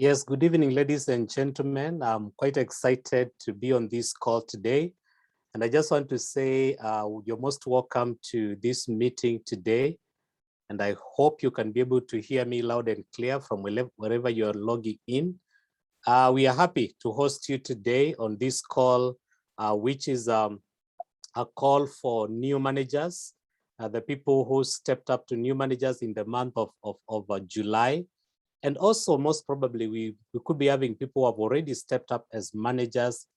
Yes, good evening, ladies and gentlemen. I'm quite excited to be on this call today. And I just want to say you're most welcome to this meeting today. And I hope you can be able to hear me loud and clear from wherever you're logging in. We are happy to host you today on this call, which is a call for new managers, the people who stepped up to new managers in the month of July. And also, most probably, we could be having people who have already stepped up as managers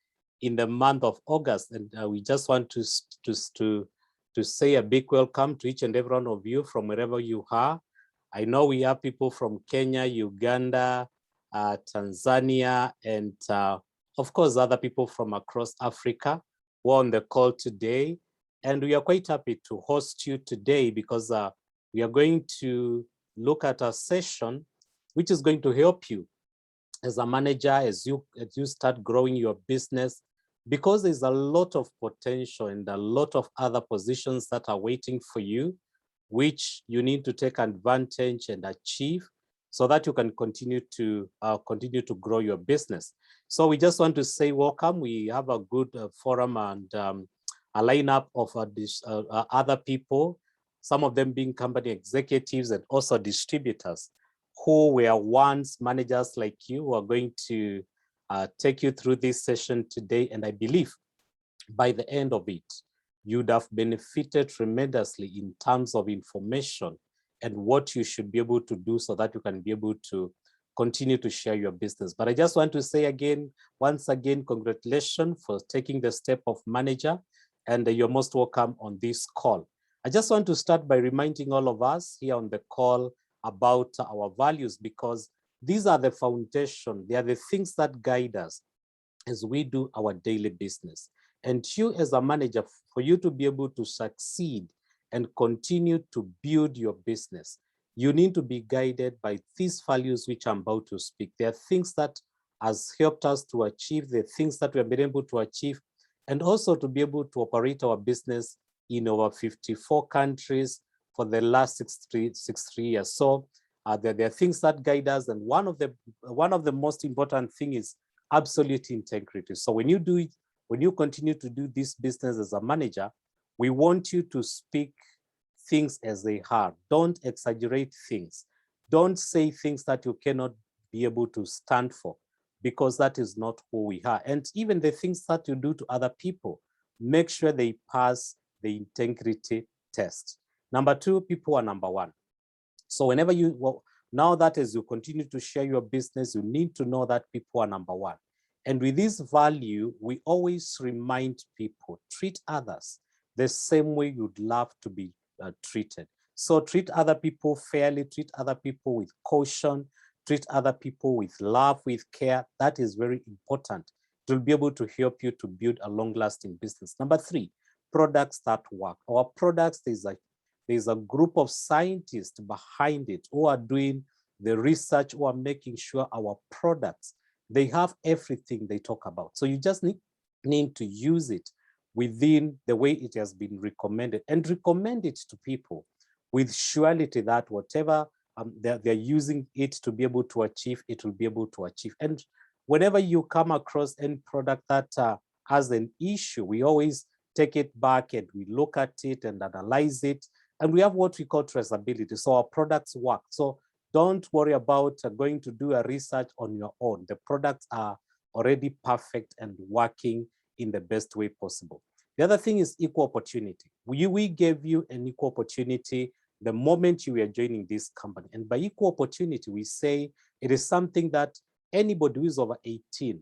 in the month of August. And we just want to say a big welcome to each and every one of you from wherever you are. I know we have people from Kenya, Uganda, Tanzania, and of course, other people from across Africa who are on the call today. And we are quite happy to host you today because we are going to look at a session which is going to help you as a manager as you start growing your business, because there's a lot of potential and a lot of other positions that are waiting for you, which you need to take advantage and achieve so that you can continue to grow your business. So we just want to say welcome. We have a good forum and a lineup of other people, some of them being company executives and also distributors who were once managers like you, who are going to take you through this session today. And I believe by the end of it, you'd have benefited tremendously in terms of information and what you should be able to do so that you can be able to continue to share your business. But I just want to say once again, congratulations for taking the step of manager, and you're most welcome on this call. I just want to start by reminding all of us here on the call about our values, because these are the foundation. They are the things that guide us as we do our daily business. And you as a manager, for you to be able to succeed and continue to build your business, you need to be guided by these values which I'm about to speak. There are things that has helped us to achieve, the things that we have been able to achieve, and also to be able to operate our business in over 54 countries for the last 63 years. So there are things that guide us, and one of the most important thing is absolute integrity. So when you continue to do this business as a manager, we want you to speak things as they are. Don't exaggerate things. Don't say things that you cannot be able to stand for, because that is not who we are. And even the things that you do to other people, make sure they pass the integrity test. Number two, people are number one. So whenever now that as you continue to share your business, you need to know that people are number one. And with this value, we always remind people, treat others the same way you'd love to be treated. So treat other people fairly, treat other people with caution, treat other people with love, with care. That is very important. It will be able to help you to build a long-lasting business. Number three, products that work. Our products, there's a group of scientists behind it who are doing the research, who are making sure our products, they have everything they talk about. So you just need to use it within the way it has been recommended, and recommend it to people with surety that whatever they're using it to be able to achieve, it will be able to achieve. And whenever you come across any product that has an issue, we always take it back and we look at it and analyze it. And we have what we call traceability. So our products work. So don't worry about going to do a research on your own. The products are already perfect and working in the best way possible. The other thing is equal opportunity. We gave you an equal opportunity the moment you were joining this company. And by equal opportunity, we say it is something that anybody who is over 18,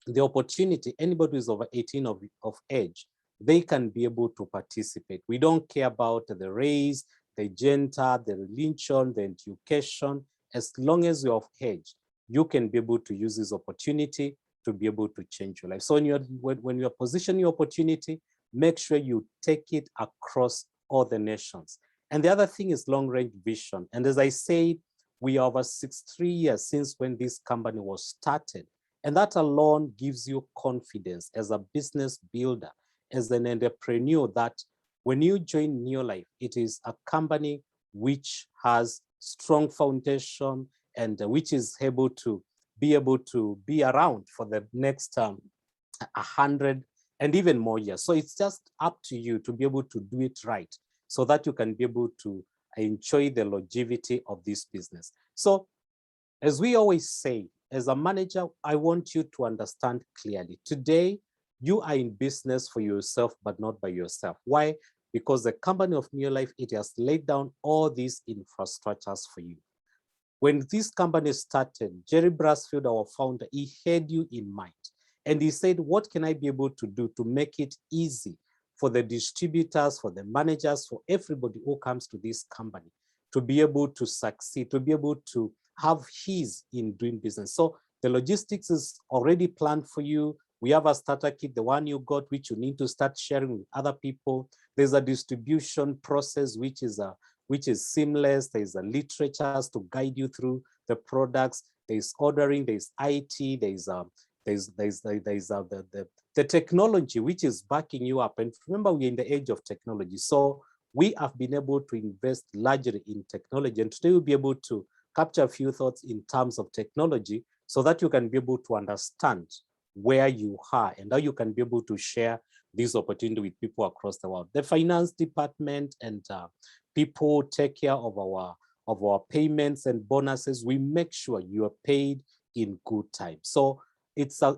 the opportunity, anybody who is over 18 of age, they can be able to participate. We don't care about the race, the gender, the religion, the education. As long as you're of age, you can be able to use this opportunity to be able to change your life. So when you're positioning your opportunity, make sure you take it across all the nations. And the other thing is long-range vision. And as I said, we are over 63 years since when this company was started. And that alone gives you confidence as a business builder, as an entrepreneur, that when you join Neolife, it is a company which has strong foundation and which is able to be able to be around for the next 100 and even more years. So it's just up to you to be able to do it right so that you can be able to enjoy the longevity of this business. So as we always say, as a manager, I want you to understand clearly. Today, you are in business for yourself, but not by yourself. Why? Because the company of New Life, it has laid down all these infrastructures for you. When this company started, Jerry Brasfield, our founder, he had you in mind. And he said, what can I be able to do to make it easy for the distributors, for the managers, for everybody who comes to this company to be able to succeed, to be able to have ease in doing business. So the logistics is already planned for you. We have a starter kit, the one you got, which you need to start sharing with other people. There's a distribution process, which is seamless. There's a literatures to guide you through the products. There's ordering, there's IT, there's the technology which is backing you up. And remember, we're in the age of technology. So we have been able to invest largely in technology. And today we'll be able to capture a few thoughts in terms of technology so that you can be able to understand where you are and how you can be able to share this opportunity with people across the world. The finance department and people take care of our payments and bonuses. We make sure you are paid in good time. So it's a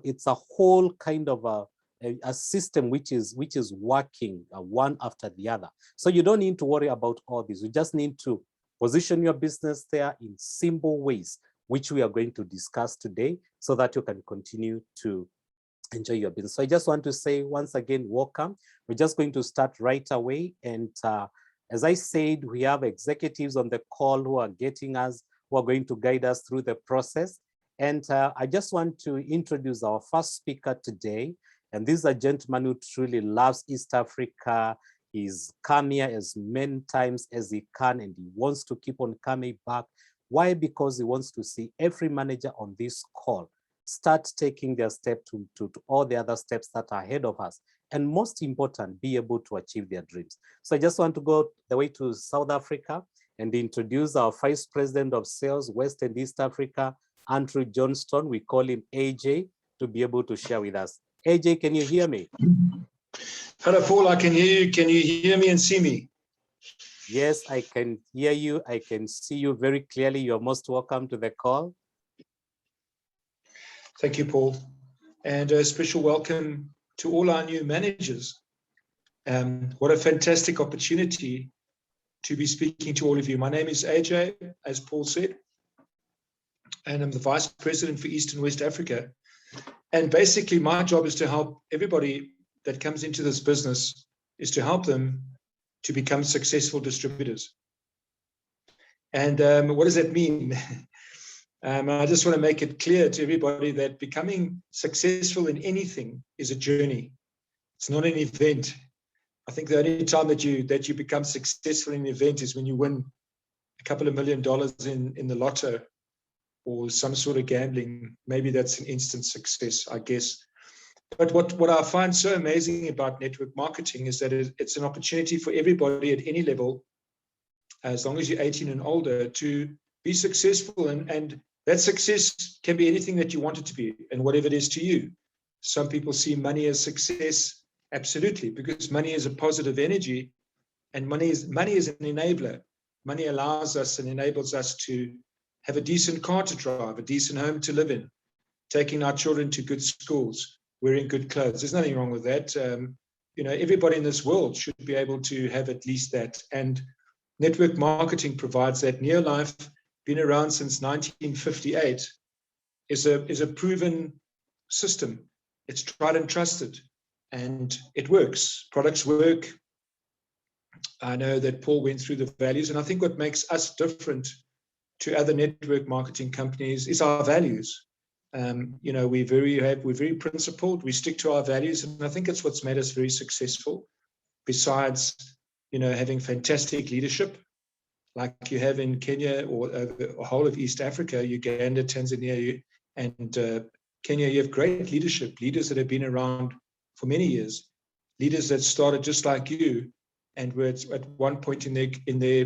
whole kind of a system which is working one after the other. So you don't need to worry about all this. You just need to position your business there in simple ways, which we are going to discuss today so that you can continue to enjoy your business. So I just want to say once again, welcome. We're just going to start right away. And as I said, we have executives on the call who are going to guide us through the process. And I just want to introduce our first speaker today. And this is a gentleman who truly loves East Africa. He's come here as many times as he can, and he wants to keep on coming back. Why? Because he wants to see every manager on this call start taking their step to all the other steps that are ahead of us. And most important, be able to achieve their dreams. So I just want to go the way to South Africa and introduce our Vice President of Sales, West and East Africa, Andrew Johnston. We call him AJ, to be able to share with us. AJ, can you hear me? Hello, Paul, I can hear you. Can you hear me and see me? Yes, I can hear you. I can see you very clearly. You're most welcome to the call. Thank you, Paul. And a special welcome to all our new managers. What a fantastic opportunity to be speaking to all of you. My name is AJ, as Paul said, and I'm the Vice President for East and West Africa. And basically, my job is to help everybody that comes into this business, is to help them to become successful distributors. And what does that mean? I just want to make it clear to everybody that becoming successful in anything is a journey. It's not an event. I think the only time that you become successful in an event is when you win a couple of $1 million in the lotto or some sort of gambling. Maybe that's an instant success, I guess. But what I find so amazing about network marketing is that it's an opportunity for everybody at any level, as long as you're 18 and older, to be successful. And that success can be anything that you want it to be and whatever it is to you. Some people see money as success. Absolutely, because money is a positive energy, and money is an enabler. Money allows us and enables us to have a decent car to drive, a decent home to live in, taking our children to good schools, wearing good clothes. There's nothing wrong with that. Everybody in this world should be able to have at least that. And network marketing provides that. Neolife, been around since 1958, is a proven system. It's tried and trusted, and it works. Products work. I know that Paul went through the values, and I think what makes us different to other network marketing companies is our values. We're very principled. We stick to our values, and I think it's what's made us very successful. Besides, having fantastic leadership, like you have in Kenya or the whole of East Africa, Uganda, Tanzania, and Kenya, you have great leadership, leaders that have been around for many years, leaders that started just like you, and were at one point in their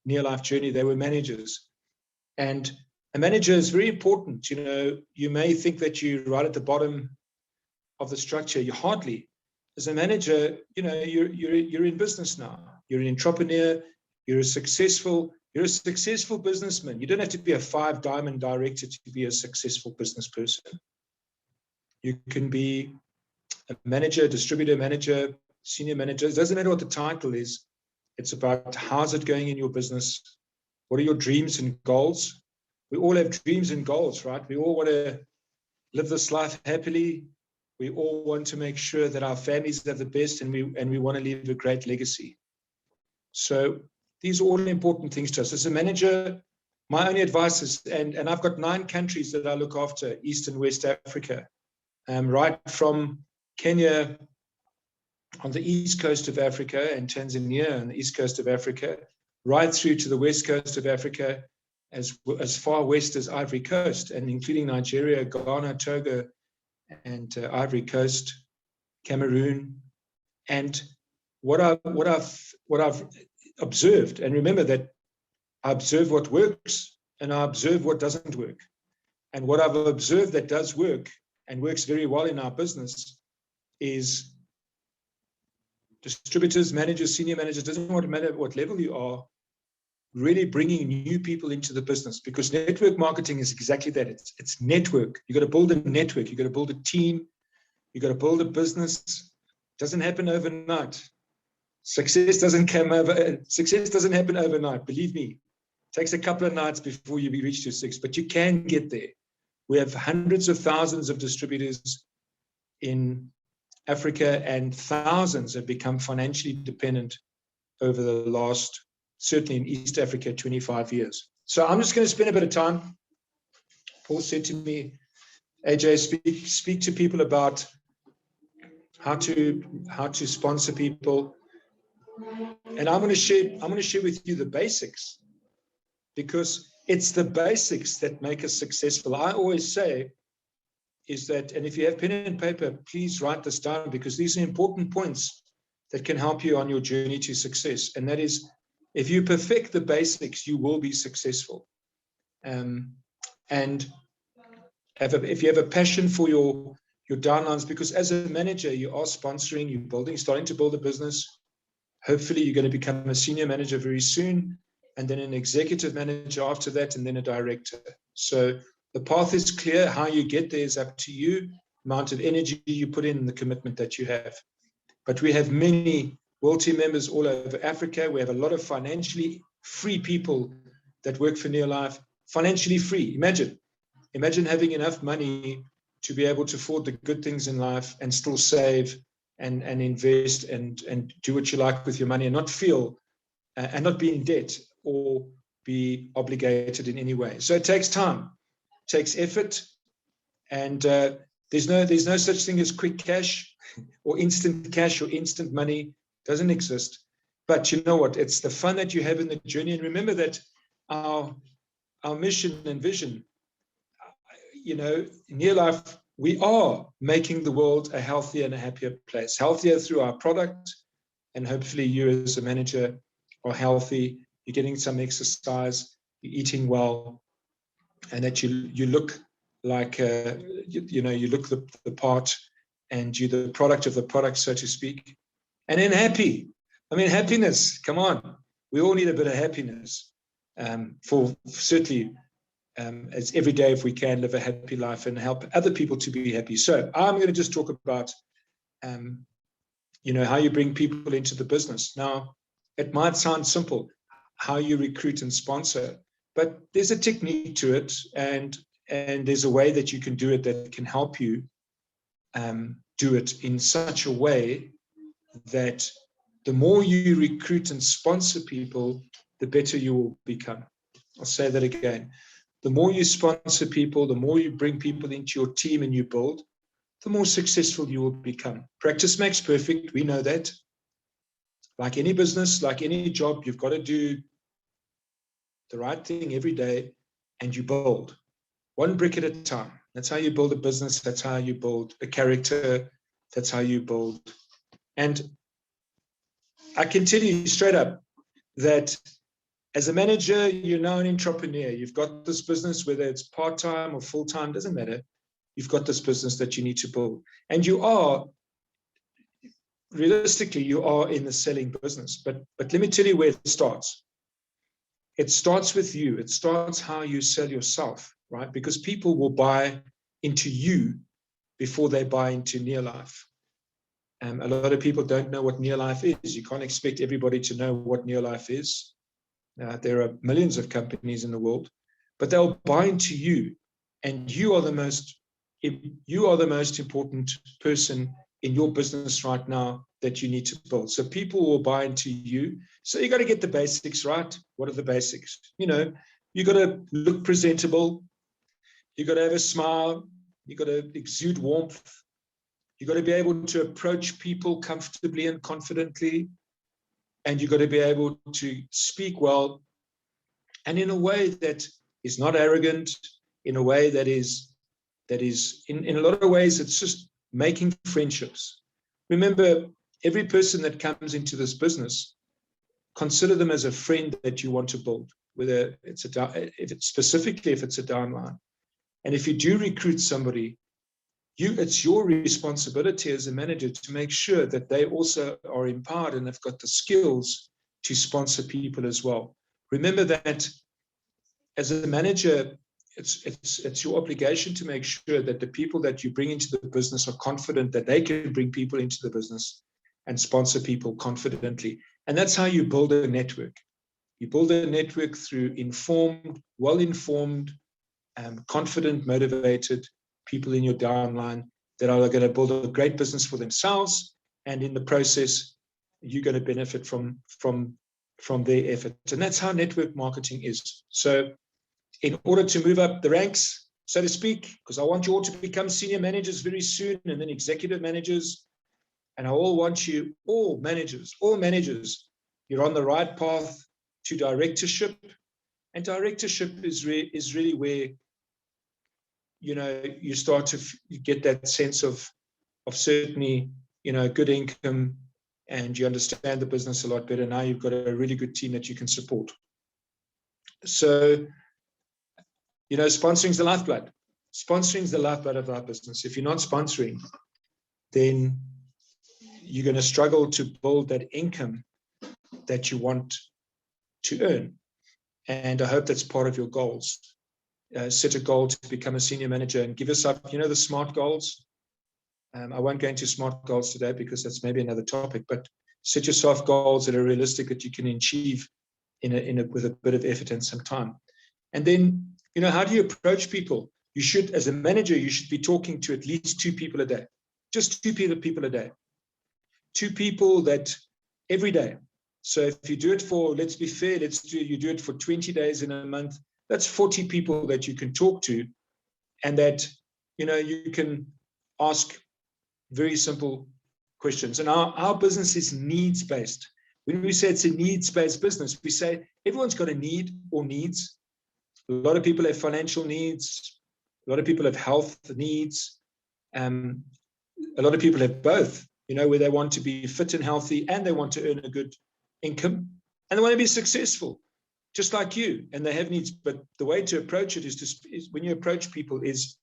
near life journey, they were managers. And A manager is very important. You know, you may think that you're right at the bottom of the structure. You hardly. As a manager, you know, you're in business now. You're an entrepreneur. You're a successful businessman. You don't have to be a 5-diamond director to be a successful business person. You can be a manager, distributor manager, senior manager. It doesn't matter what the title is. It's about how's it going in your business. What are your dreams and goals? We all have dreams and goals, right? We all want to live this life happily. We all want to make sure that our families have the best, and we want to leave a great legacy. So these are all important things to us. As a manager, my only advice is, and I've got 9 countries that I look after, East and West Africa, right from Kenya on the east coast of Africa and Tanzania on the east coast of Africa, right through to the west coast of Africa, as far west as Ivory Coast, and including Nigeria, Ghana, Togo, and Ivory Coast, Cameroon. And what I've observed, and remember that I observe what works and I observe what doesn't work. And what I've observed that does work and works very well in our business is distributors, managers, senior managers, doesn't matter what level you are, really bringing new people into the business, because network marketing is exactly that. It's network. You got to build a network. You got to build a team. You got to build a business. It doesn't happen overnight. Success doesn't happen overnight. Believe me, it takes a couple of nights before you reach your 6, but you can get there. We have hundreds of thousands of distributors in Africa, and thousands have become financially dependent over the last, certainly in East Africa, 25 years. So I'm just going to spend a bit of time. Paul said to me, AJ, speak to people about how to sponsor people. And I'm going to share with you the basics, because it's the basics that make us successful. I always say is that, and if you have pen and paper, please write this down, because these are important points that can help you on your journey to success. And that is, if you perfect the basics, you will be successful. And if you have a passion for your downlines, because as a manager, you are sponsoring, you're starting to build a business. Hopefully, you're going to become a senior manager very soon, and then an executive manager after that, and then a director. So the path is clear. How you get there is up to you, amount of energy you put in, and the commitment that you have. But we have many World Team members all over Africa. We have a lot of financially free people that work for Neolife. Financially free. Imagine having enough money to be able to afford the good things in life and still save and invest and do what you like with your money, and not feel and not be in debt or be obligated in any way. So it takes time, it takes effort, and there's no such thing as quick cash or instant money. It doesn't exist. But you know what? It's the fun that you have in the journey. And remember that our mission and vision, you know, in Neolife, we are making the world a healthier and a happier place. Healthier through our product, and hopefully you as a manager are healthy, you're getting some exercise, you're eating well, and that you look like, you look the part, and you're the product of the product, so to speak. And then happy. I mean, happiness, come on. We all need a bit of happiness for certainly as every day, if we can, live a happy life and help other people to be happy. So I'm going to just talk about, how you bring people into the business. Now, it might sound simple, how you recruit and sponsor, but there's a technique to it, and there's a way that you can do it that can help you do it in such a way that the more you recruit and sponsor people, the better you will become. I'll say that again. The more you sponsor people, the more you bring people into your team and you build, the more successful you will become. Practice makes perfect. We know that. Like any business, like any job, you've got to do the right thing every day, and you build one brick at a time. That's how you build a business. That's how you build a character. That's how you build. And I can tell you straight up that As a manager, you're now an entrepreneur. You've got this business, whether it's part-time or full-time, doesn't matter. You've got this business that you need to build. And you are, realistically, you are in the selling business. But let me tell you where it starts. It starts with you. It starts how you sell yourself, right? Because people will buy into you before they buy into near life. A lot of people don't know what near life is. You can't expect everybody to know what near life is. There are millions of companies in the world, but they'll buy into you, and you are the most important person in your business right now that you need to build. So people will buy into you. So you got to get the basics right. What are the basics? You got to look presentable. You got to have a smile. You got to exude warmth. You got to be able to approach people comfortably and confidently. And you got to be able to speak well, and in a way that is not arrogant, in a way that is in a lot of ways, it's just making friendships. Remember, every person that comes into this business, consider them as a friend that you want to build, whether it's specifically if it's a downline. And if you do recruit somebody, it's your responsibility as a manager to make sure that they also are empowered and have got the skills to sponsor people as well. Remember that as a manager, it's your obligation to make sure that the people that you bring into the business are confident that they can bring people into the business and sponsor people confidently. And that's how you build a network. You build a network through informed, well-informed, confident, motivated people in your downline that are going to build a great business for themselves, and in the process, you're going to benefit from their effort. And that's how network marketing is. So in order to move up the ranks, so to speak, because I want you all to become senior managers very soon, and then executive managers, and I want you, all managers, you're on the right path to directorship. And directorship is really where you start to get that sense of certainly, good income, and you understand the business a lot better. Now you've got a really good team that you can support. So, sponsoring is the lifeblood. Sponsoring is the lifeblood of our business. If you're not sponsoring, then you're going to struggle to build that income that you want to earn. And I hope that's part of your goals. Set a goal to become a senior manager and give yourself, the SMART goals. I won't go into SMART goals today because that's maybe another topic, but set yourself goals that are realistic, that you can achieve with a bit of effort and some time. And then, how do you approach people? You should, as a manager, you should be talking to at least 2 people a day, just 2 people a day, 2 people that every day. So if you do it for, let's be fair, you do it for 20 days in a month, that's 40 people that you can talk to, and that, you can ask very simple questions. And our business is needs-based. When we say it's a needs-based business, we say everyone's got a need or needs. A lot of people have financial needs. A lot of people have health needs. A lot of people have both, where they want to be fit and healthy, and they want to earn a good income, and they want to be successful, just like you, and they have needs. But the way to approach it is when you approach people is,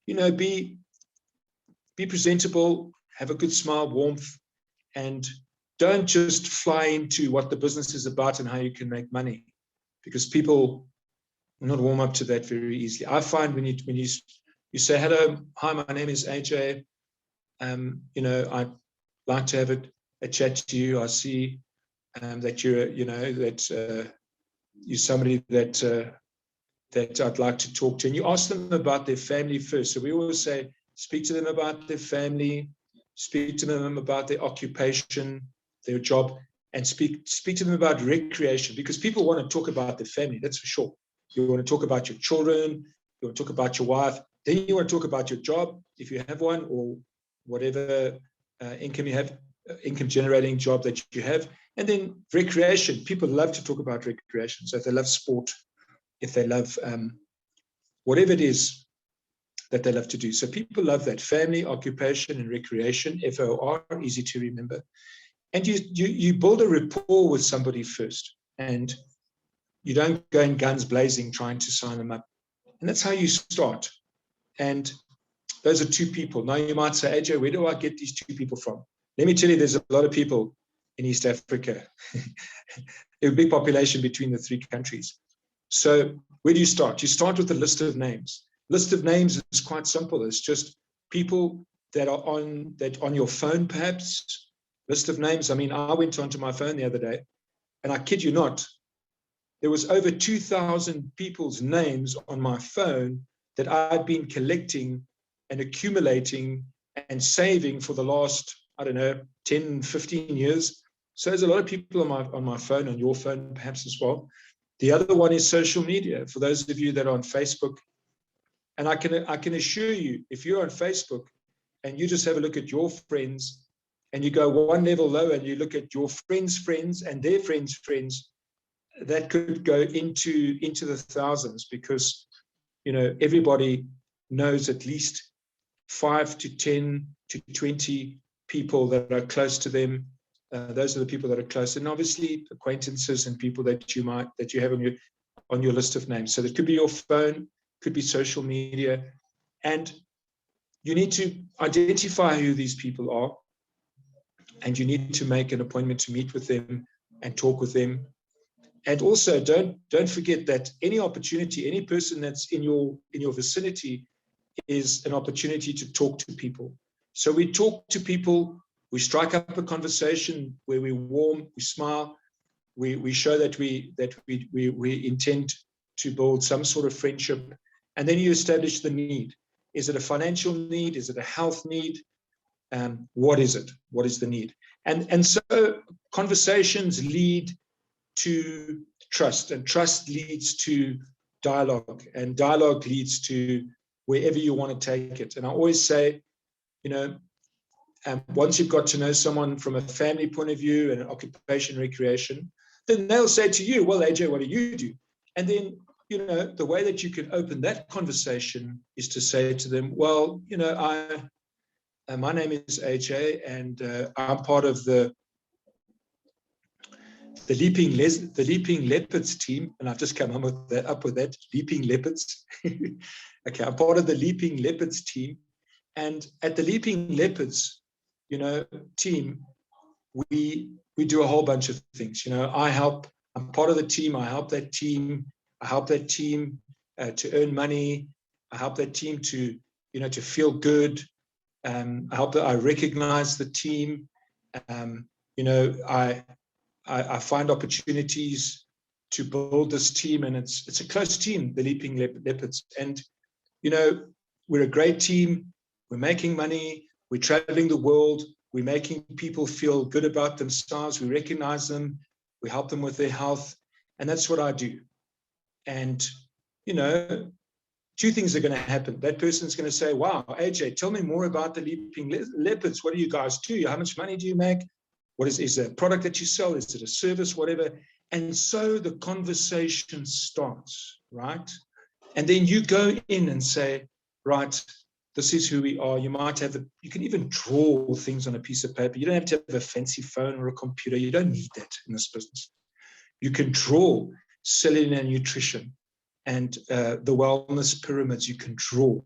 be presentable, have a good smile, warmth, and don't just fly into what the business is about and how you can make money, because people will not warm up to that very easily. I find when you say, hello, hi, my name is AJ, I'd like to have a chat to you. I see that you're, you're somebody that I'd like to talk to. And you ask them about their family first. So we always say, speak to them about their family, speak to them about their occupation, their job, and speak to them about recreation, because people want to talk about their family, that's for sure. You want to talk about your children, you want to talk about your wife, then you want to talk about your job, if you have one, or whatever income you have, income generating job that you have. And then recreation, people love to talk about recreation. So if they love sport, if they love whatever it is that they love to do. So people love that: family, occupation, and recreation, FOR, easy to remember. And you build a rapport with somebody first. and you don't go in guns blazing trying to sign them up. And that's how you start. And those are two people. Now you might say, AJ, where do I get these two people from? Let me tell you, there's a lot of people in East Africa. There's a big population between the three countries. So where do you start? You start with a list of names. List of names is quite simple. It's just people that are on your phone, perhaps. List of names. I mean, I went onto my phone the other day, and I kid you not, there was over 2,000 people's names on my phone that I'd been collecting and accumulating and saving for the last, I don't know, 10, 15 years. So there's a lot of people on my phone, on your phone perhaps as well. The other one is social media. For those of you that are on Facebook, and I can assure you, if you're on Facebook and you just have a look at your friends and you go one level lower and you look at your friends' friends and their friends' friends, that could go into the thousands, because everybody knows at least 5 to 10 to 20 people that are close to them. Those are the people that are close, and obviously acquaintances and people that you have on your list of names. So that could be your phone, could be social media, and you need to identify who these people are, and you need to make an appointment to meet with them and talk with them. And also, don't forget that any opportunity, any person that's in your vicinity is an opportunity to talk to people. So we talk to people, we strike up a conversation where we warm, we smile, we show that we intend to build some sort of friendship, and then you establish the need. Is it a financial need? Is it a health need? What is it? What is the need? And so conversations lead to trust, and trust leads to dialogue, and dialogue leads to wherever you want to take it. And I always say, once you've got to know someone from a family point of view and an occupation recreation, then they'll say to you, well, AJ, what do you do? And then, the way that you can open that conversation is to say to them, well, my name is AJ, and I'm part of the Leaping Leopards team, and I've just come up with that, Leaping Leopards. Okay, I'm part of the Leaping Leopards team, and at the Leaping Leopards, team, we do a whole bunch of things. I'm part of the team. I help that team. To earn money. I help that team to feel good. I recognize the team. I find opportunities to build this team, and it's a close team, the Leaping Leopards. And, we're a great team. We're making money. We're traveling the world. We're making people feel good about themselves. We recognize them. We help them with their health. And that's what I do. And, two things are going to happen. That person's going to say, wow, AJ, tell me more about the Leaping Leopards. What do you guys do? How much money do you make? What is it a product that you sell? Is it a service, whatever? And so the conversation starts, right? And then you go in and say, right, this is who we are. You can even draw things on a piece of paper. You don't have to have a fancy phone or a computer. You don't need that in this business. You can draw cellular nutrition and the wellness pyramids. You can draw.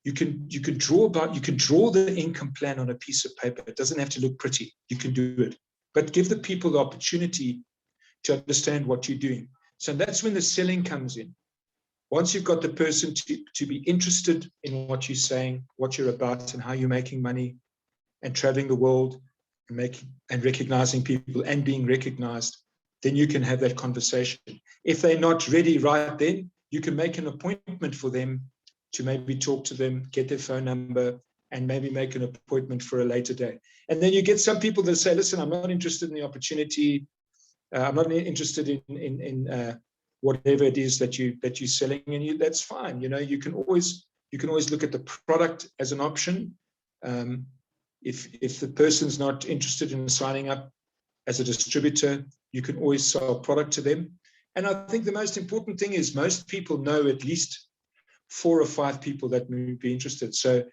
You can draw the income plan on a piece of paper. It doesn't have to look pretty. You can do it, but give the people the opportunity to understand what you're doing. So that's when the selling comes in. Once you've got the person to be interested in what you're saying, what you're about, and how you're making money, and traveling the world, and recognizing people and being recognized, then you can have that conversation. If they're not ready right then, you can make an appointment for them to maybe talk to them, get their phone number, and maybe make an appointment for a later day. And then you get some people that say, listen, I'm not interested in the opportunity. I'm not interested in whatever it is that you're selling, and that's fine. You can always look at the product as an option. If the person's not interested in signing up as a distributor, you can always sell product to them. And I think the most important thing is most people know at least 4 or 5 people that may be interested. So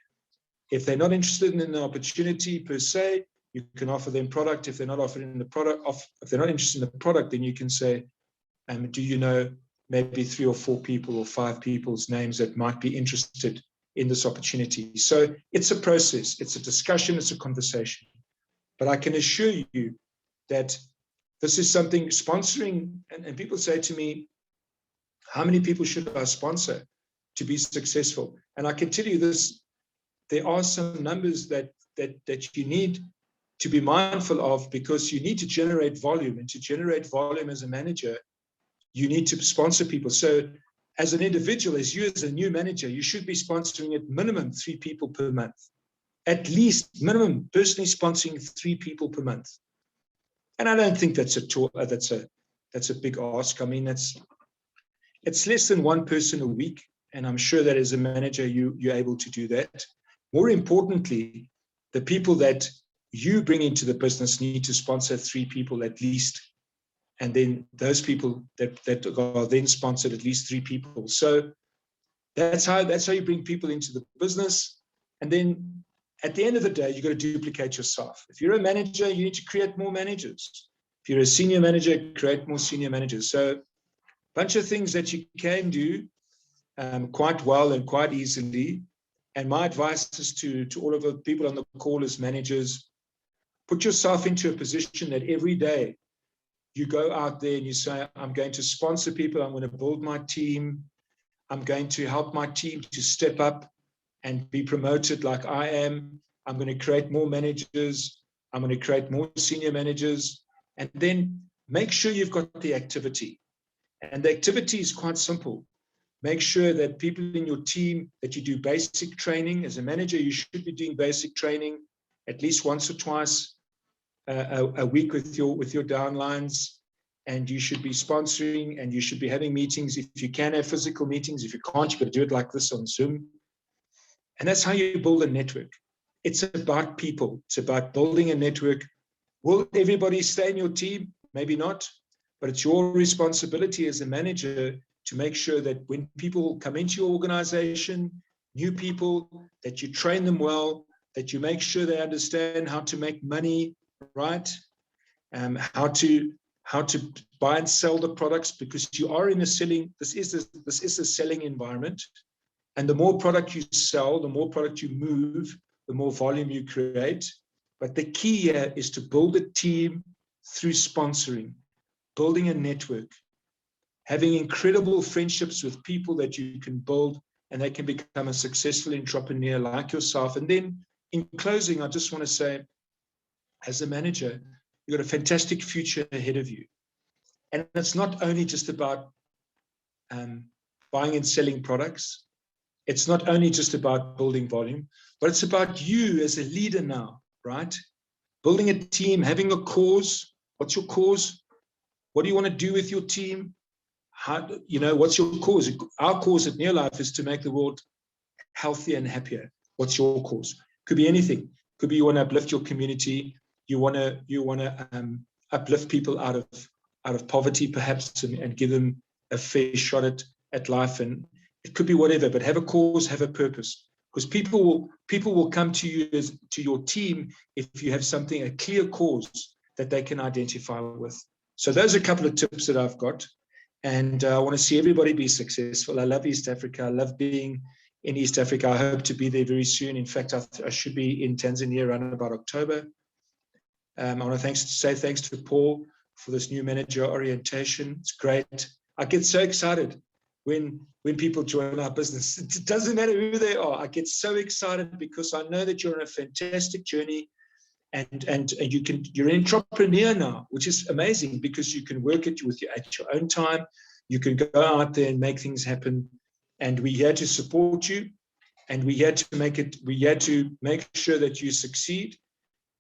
if they're not interested in the opportunity per se, You can offer them product. If they're not offering the product, if they're not interested in the product, then you can say, do you know maybe 3 or 4 people or 5 people's names that might be interested in this opportunity? So it's a process, it's a discussion, it's a conversation. But I can assure you that this is something sponsoring, and people say to me, how many people should I sponsor to be successful? And I can tell you this, there are some numbers that you need to be mindful of, because you need to generate volume, and to generate volume as a manager, you need to sponsor people. So as an individual, as you as a new manager, you should be sponsoring at minimum 3 people per month, at least minimum, personally sponsoring 3 people per month. And I don't think that's a big ask. I mean, it's less than 1 person a week, and I'm sure that as a manager, you're able to do that. More importantly, the people that you bring into the business need to sponsor 3 people at least. And then those people that are then sponsored, at least 3 people. So that's how you bring people into the business. And then at the end of the day, you've got to duplicate yourself. If you're a manager, you need to create more managers. If you're a senior manager, create more senior managers. So a bunch of things that you can do quite well and quite easily. And my advice is to all of the people on the call as managers, put yourself into a position that every day you go out there and you say, I'm going to sponsor people, I'm going to build my team, I'm going to help my team to step up and be promoted like I am, I'm going to create more managers, I'm going to create more senior managers, and then make sure you've got the activity. And the activity is quite simple. Make sure that people in your team, that you do basic training. As a manager, you should be doing basic training at least once or twice a week with your downlines, and you should be sponsoring, and you should be having meetings. If you can have physical meetings, if you can't, you got to do it like this on Zoom. And that's how you build a network. It's about people. It's about building a network. Will everybody stay in your team? Maybe not, but it's your responsibility as a manager to make sure that when people come into your organization, new people, that you train them well, that you make sure they understand how to make money, right? How to buy and sell the products, because you are in a selling, this is a selling environment. And the more product you sell, the more product you move, the more volume you create. But the key here is to build a team through sponsoring, building a network, having incredible friendships with people that you can build, and they can become a successful entrepreneur like yourself. And then in closing, I just want to say, as a manager, you've got a fantastic future ahead of you. And it's not only just about buying and selling products. It's not only just about building volume, but it's about you as a leader now, right? Building a team, having a cause. What's your cause? What do you want to do with your team? What's your cause? Our cause at Neolife is to make the world healthier and happier. What's your cause? Could be anything. Could be you want to uplift your community. You want to uplift people out of poverty, perhaps, and give them a fair shot at life. And it could be whatever. But have a cause, have a purpose, because people will come to you to your team if you have a clear cause that they can identify with. So those are a couple of tips that I've got. And I want to see everybody be successful. I love East Africa. I love being in East Africa. I hope to be there very soon. In fact, I should be in Tanzania around about October. I want to say thanks to Paul for this new manager orientation. It's great. I get so excited when people join our business. It doesn't matter who they are. I get so excited because I know that you're on a fantastic journey. And you're an entrepreneur now, which is amazing, because you can work at your own time. You can go out there and make things happen. And we're here to support you. And we're here to make sure that you succeed.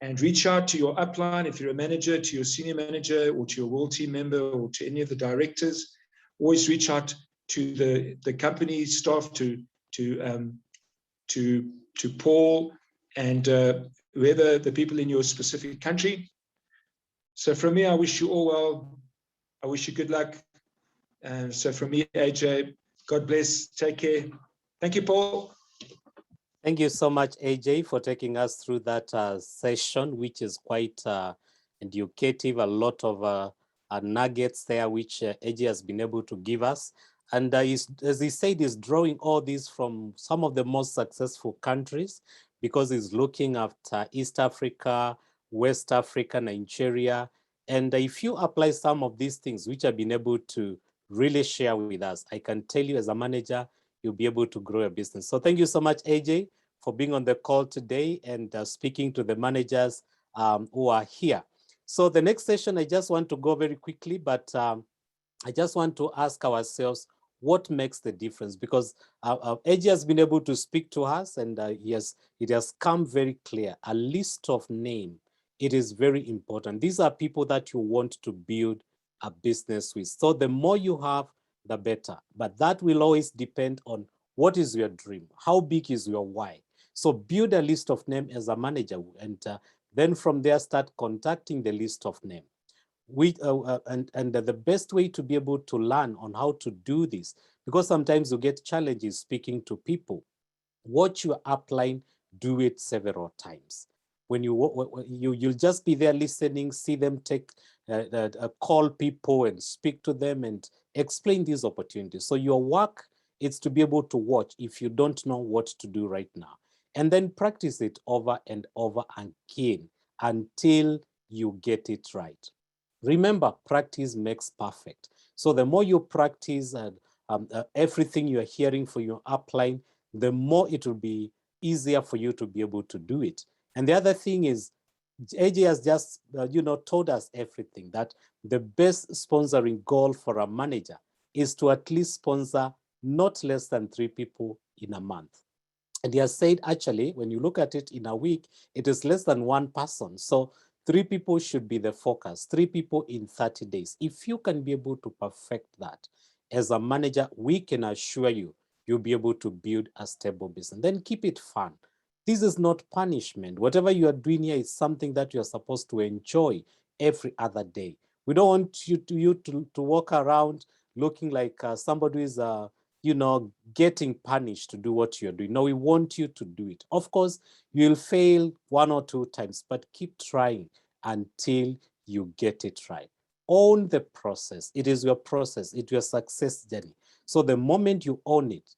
And reach out to your upline, if you're a manager, to your senior manager, or to your world team member, or to any of the directors. Always reach out to the company staff, to Paul, and whoever the people in your specific country. So from me, I wish you all well. I wish you good luck. So from me, AJ, God bless. Take care. Thank you, Paul. Thank you so much, AJ, for taking us through that session, which is quite educative. A lot of nuggets there, which AJ has been able to give us. And as he said, he's drawing all these from some of the most successful countries because he's looking at East Africa, West Africa, Nigeria. And if you apply some of these things, which I've been able to really share with us, I can tell you as a manager, you'll be able to grow a business. So thank you so much, AJ, for being on the call today and speaking to the managers who are here. So the next session, I just want to go very quickly, but I just want to ask ourselves, what makes the difference? Because AJ has been able to speak to us, and it has come very clear. A list of name, it is very important. These are people that you want to build a business with. So the more you have, the better. But that will always depend on what is your dream? How big is your why? So build a list of name as a manager, and then from there start contacting the list of name. And the best way to be able to learn on how to do this, because sometimes you get challenges speaking to people, watch your upline do it several times. When you'll just be there listening, see them take call people and speak to them and explain these opportunities. So your work is to be able to watch if you don't know what to do right now, and then practice it over and over again until you get it right. Remember, practice makes perfect. So the more you practice everything you're hearing for your upline, the more it will be easier for you to be able to do it. And the other thing is, AJ has just told us everything, that the best sponsoring goal for a manager is to at least sponsor not less than 3 people in a month. And he has said, actually, when you look at it in a week, it is less than 1 person. So 3 people should be the focus, 3 people in 30 days. If you can be able to perfect that as a manager, we can assure you, you'll be able to build a stable business. Then keep it fun. This is not punishment. Whatever you are doing here is something that you're supposed to enjoy every other day. We don't want you to walk around looking like somebody who is getting punished to do what you're doing. No, we want you to do it. Of course, you'll fail 1 or 2 times, but keep trying until you get it right. Own the process. It is your process. It's your success journey. So the moment you own it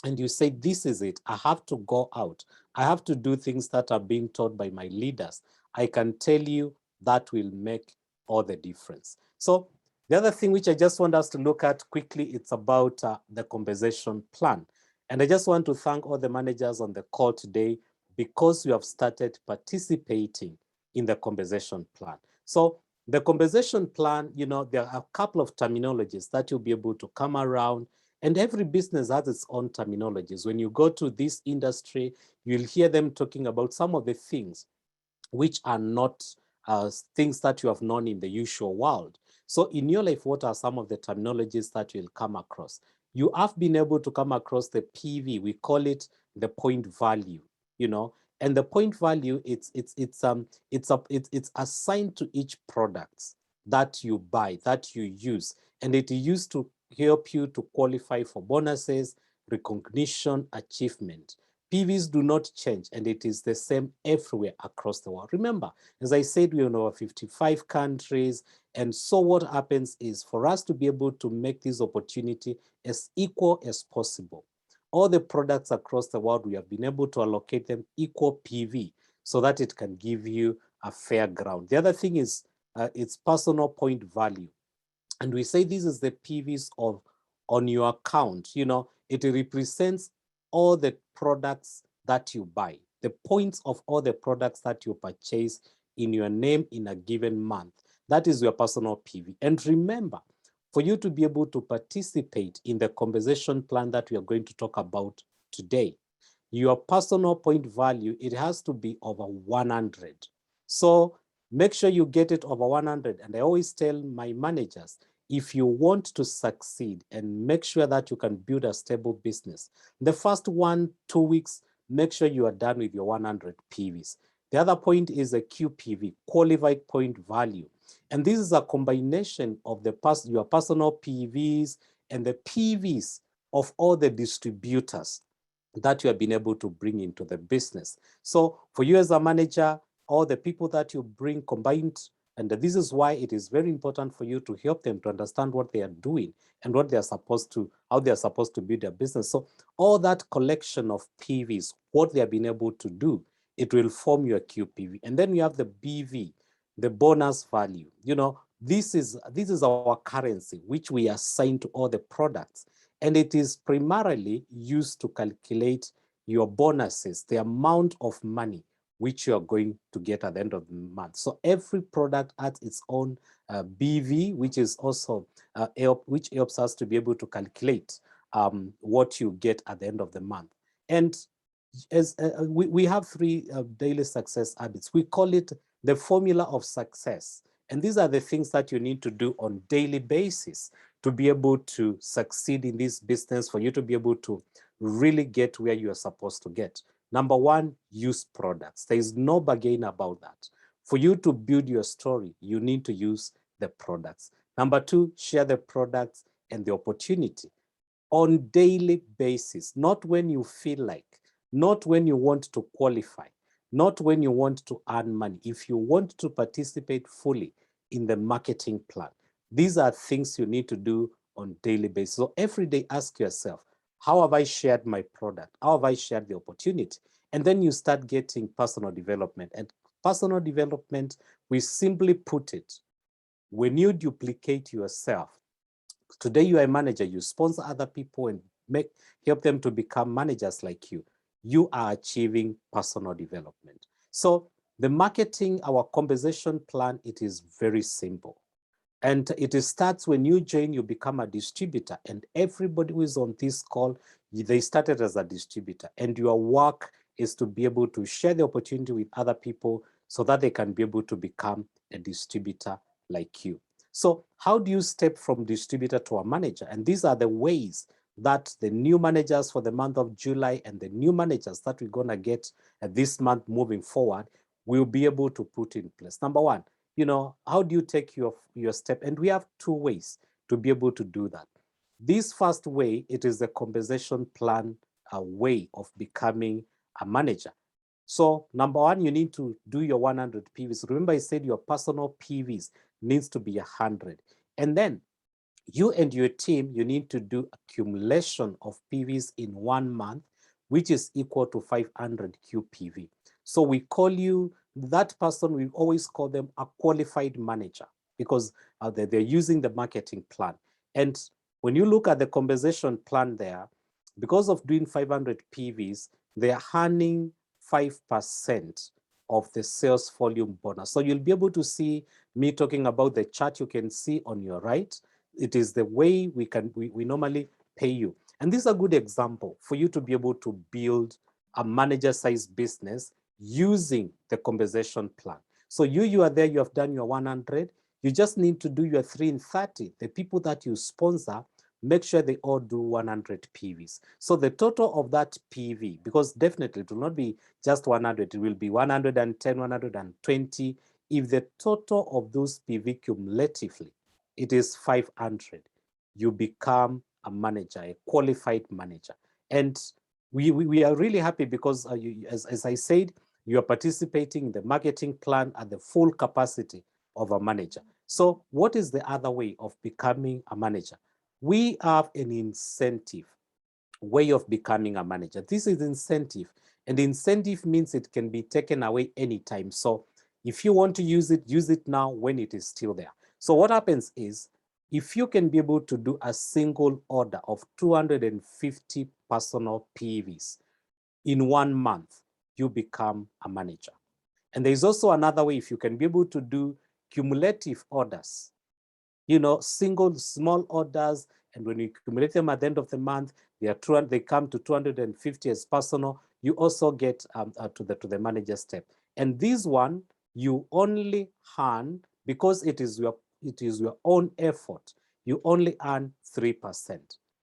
and you say, this is it, I have to go out, I have to do things that are being taught by my leaders, I can tell you that will make all the difference. So the other thing which I just want us to look at quickly, it's about the compensation plan. And I just want to thank all the managers on the call today because you have started participating in the compensation plan. So the compensation plan, there are a couple of terminologies that you'll be able to come around, and every business has its own terminologies. When you go to this industry, you'll hear them talking about some of the things which are not things that you have known in the usual world. So in your life, what are some of the terminologies that you'll come across? You have been able to come across the PV. We call it the point value, and the point value, it's assigned to each product that you buy, that you use, and it is used to help you to qualify for bonuses, recognition, achievement. PVs do not change, and it is the same everywhere across the world. Remember, as I said, we're in over 55 countries, and so what happens is, for us to be able to make this opportunity as equal as possible, all the products across the world, we have been able to allocate them equal PV so that it can give you a fair ground. The other thing is it's personal point value. And we say this is the PVs on your account. It represents all the products that you buy, the points of all the products that you purchase in your name in a given month. That is your personal PV. And remember, for you to be able to participate in the compensation plan that we are going to talk about today, your personal point value, it has to be over 100. So make sure you get it over 100. And I always tell my managers, if you want to succeed and make sure that you can build a stable business, the first 1-2 weeks, make sure you are done with your 100 PVs. The other point is a QPV, qualified point value. And this is a combination of your personal PVs and the PVs of all the distributors that you have been able to bring into the business. So for you as a manager, all the people that you bring combined, and this is why it is very important for you to help them to understand what they are doing and what they are supposed to, how they are supposed to build their business. So all that collection of PVs, what they have been able to do, it will form your QPV. And then you have the BV, the bonus value. You know, this is our currency, which we assign to all the products. And it is primarily used to calculate your bonuses, the amount of money which you are going to get at the end of the month. So every product has its own BV, which is also which helps us to be able to calculate what you get at the end of the month. And as we have three daily success habits. We call it the formula of success. And these are the things that you need to do on daily basis to be able to succeed in this business, for you to be able to really get where you are supposed to get. Number one, use products. There is no bargain about that. For you to build your story, you need to use the products. Number two, share the products and the opportunity on daily basis, not when you feel like, not when you want to qualify, not when you want to earn money. If you want to participate fully in the marketing plan, these are things you need to do on daily basis. So every day, ask yourself, how have I shared my product? How have I shared the opportunity? And then you start getting personal development. And personal development, we simply put it, when you duplicate yourself, today you are a manager, you sponsor other people and help them to become managers like you are achieving personal development. So the marketing, our compensation plan, it is very simple. And it starts when you join, you become a distributor. And everybody who is on this call, they started as a distributor. And your work is to be able to share the opportunity with other people so that they can be able to become a distributor like you. So how do you step from distributor to a manager? And these are the ways that the new managers for the month of July and the new managers that we're going to get this month moving forward will be able to put in place. Number one, you know, how do you take your step? And we have two ways to be able to do that. This first way, it is the compensation plan way of becoming a manager. So number one, you need to do your 100 PVs. Remember I said your personal PVs needs to be 100. And then you and your team, you need to do accumulation of PVs in 1 month, which is equal to 500 QPV. So we call you, that person, we always call them a qualified manager because they're using the marketing plan. And when you look at the compensation plan there, because of doing 500 PVs, they're earning 5% of the sales volume bonus. So you'll be able to see me talking about the chart you can see on your right. It is the way we normally pay you. And this is a good example for you to be able to build a manager-sized business using the compensation plan. So you are there, you have done your 100, you just need to do your 3 and 30. The people that you sponsor, make sure they all do 100 PVs. So the total of that PV, because definitely it will not be just 100, it will be 110, 120. If the total of those PV cumulatively, it is 500, you become a manager, a qualified manager. And we are really happy because as I said, you are participating in the marketing plan at the full capacity of a manager. So what is the other way of becoming a manager? We have an incentive way of becoming a manager. This is incentive, and incentive means it can be taken away anytime. So if you want to use it now when it is still there. So what happens is, if you can be able to do a single order of 250 personal PVs in 1 month, you become a manager. And there is also another way, if you can be able to do cumulative orders, you know, single small orders, and when you accumulate them at the end of the month, they come to 250 as personal. You also get to the manager step. And this one, you only earn, because it is your own effort, you only earn 3%.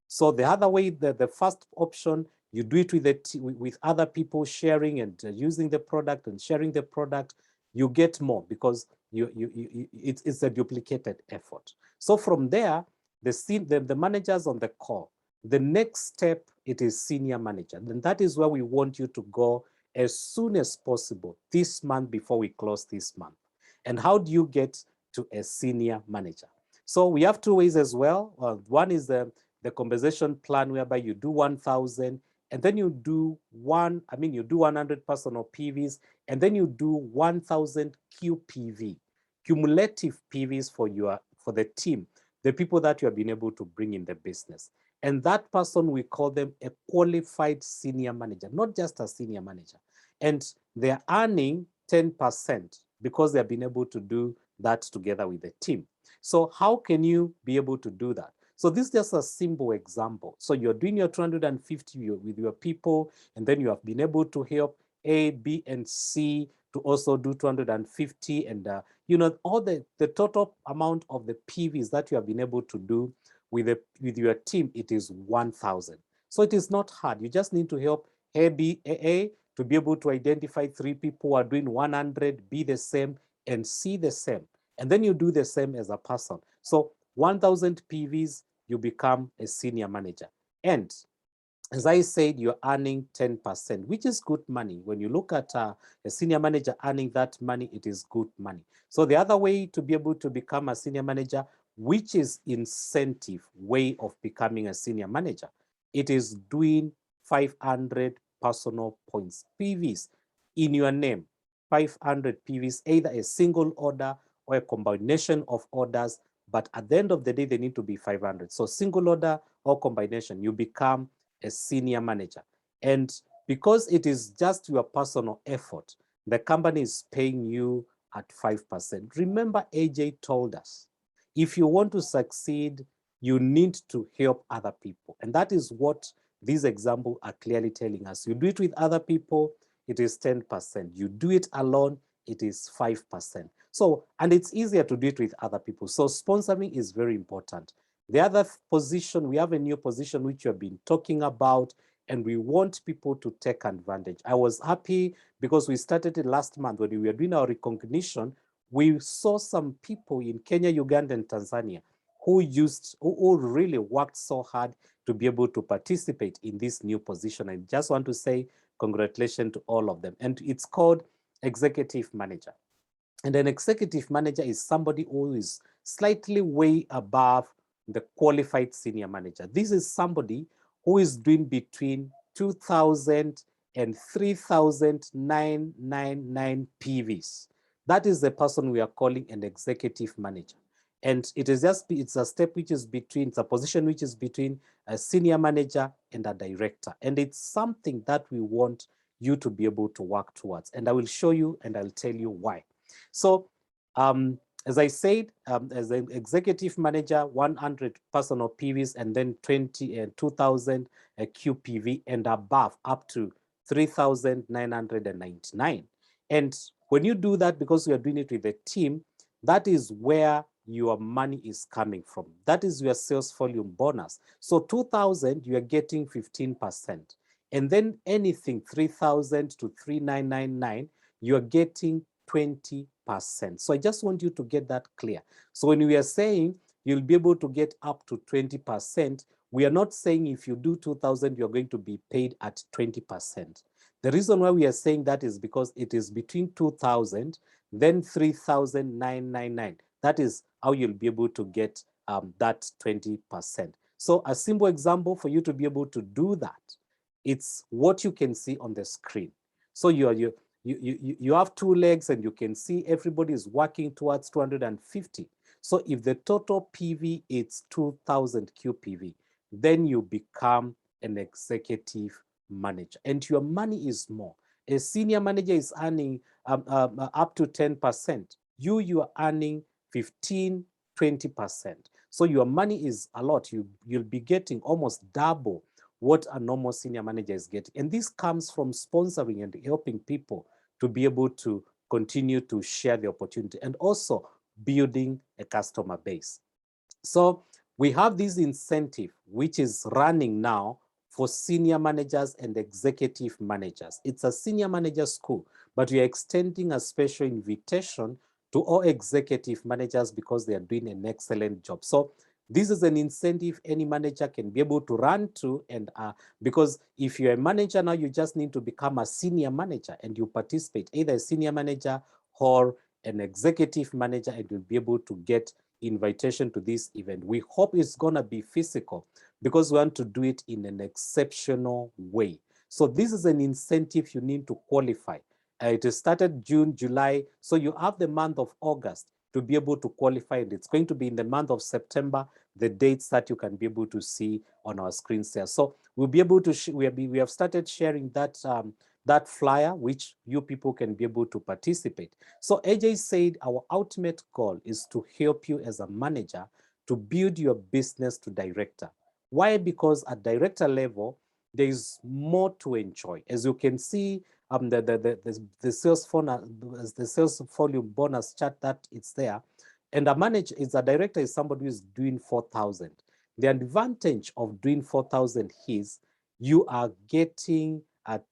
So the other way, the first option, you do it with other people sharing and using the product and sharing the product, you get more because it's a duplicated effort. So from there, the managers on the call, The next step, it is senior manager. And that is where we want you to go as soon as possible this month before we close this month. And how do you get to a senior manager? So we have two ways as well. One is the compensation plan, whereby you do 1,000 and then you do you do 100 personal PVs, and then you do 1,000 QPV, cumulative PVs for the team, the people that you have been able to bring in the business. And that person, we call them a qualified senior manager, not just a senior manager. And they're earning 10% because they've been able to do that together with the team. So how can you be able to do that? So this is just a simple example. So you're doing your 250 with your people, and then you have been able to help A, B, and C to also do 250. And all the total amount of the PVs that you have been able to do with your team, it is 1,000. So it is not hard. You just need to help A, B, A to be able to identify 3 people who are doing 100, B the same, and C the same. And then you do the same as a person. So 1,000 PVs, you become a senior manager. And as I said, you're earning 10%, which is good money. When you look at a senior manager earning that money, it is good money. So the other way to be able to become a senior manager, which is incentive way of becoming a senior manager, it is doing 500 personal points, PVs, in your name. 500 PVs, either a single order or a combination of orders, but at the end of the day, they need to be 500. So single order or combination, you become a senior manager. And because it is just your personal effort, the company is paying you at 5%. Remember, AJ told us, if you want to succeed, you need to help other people. And that is what these examples are clearly telling us. You do it with other people, it is 10%. You do it alone, it is 5%. So, and it's easier to do it with other people. So sponsoring is very important. The other position, we have a new position which we have been talking about, and we want people to take advantage. I was happy because we started it last month when we were doing our recognition. We saw some people in Kenya, Uganda, and Tanzania who really worked so hard to be able to participate in this new position. I just want to say congratulations to all of them. And it's called executive manager. And an executive manager is somebody who is slightly way above the qualified senior manager. This is somebody who is doing between 2,000 and 3,999 PVs. That is the person we are calling an executive manager. And it's a step which is between, it's a position which is between a senior manager and a director. And it's something that we want you to be able to work towards. And I will show you and I'll tell you why. So as I said, as an executive manager, 100 personal PVs, and then 2,000 QPV and above, up to 3,999. And when you do that, because you are doing it with a team, that is where your money is coming from. That is your sales volume bonus. So 2,000, you are getting 15%. And then anything 3,000 to 3,999, you are getting 20%. So I just want you to get that clear. So when we are saying you'll be able to get up to 20%, we are not saying if you do 2,000, you're going to be paid at 20%. The reason why we are saying that is because it is between 2,000, then 3,999. That is how you'll be able to get that 20%. So a simple example for you to be able to do that, it's what you can see on the screen. So you have 2 legs and you can see everybody is working towards 250. So if the total PV is 2,000 QPV, then you become an executive manager and your money is more. A senior manager is earning up to 10%. You are earning 15, 20%. So your money is a lot. You'll be getting almost double what a normal senior manager is getting. And this comes from sponsoring and helping people to be able to continue to share the opportunity and also building a customer base. So we have this incentive, which is running now for senior managers and executive managers. It's a senior manager school, but we are extending a special invitation to all executive managers because they are doing an excellent job. So This is an incentive any manager can be able to run to, and because if you're a manager now, you just need to become a senior manager and you participate, either a senior manager or an executive manager, and you'll be able to get invitation to this event. We hope it's gonna be physical because we want to do it in an exceptional way. So this is an incentive you need to qualify. It started June, July, so you have the month of August to be able to qualify, and it's going to be in the month of September, the dates that you can be able to see on our screens here. So we'll be able to, we have started sharing that, that flyer, which you people can be able to participate. So AJ said our ultimate goal is to help you as a manager to build your business to director. Why? Because at director level, there is more to enjoy. As you can see, the sales volume bonus chart that it's there, and a manager is a director is somebody who is doing 4,000. The advantage of doing 4,000 is you are getting at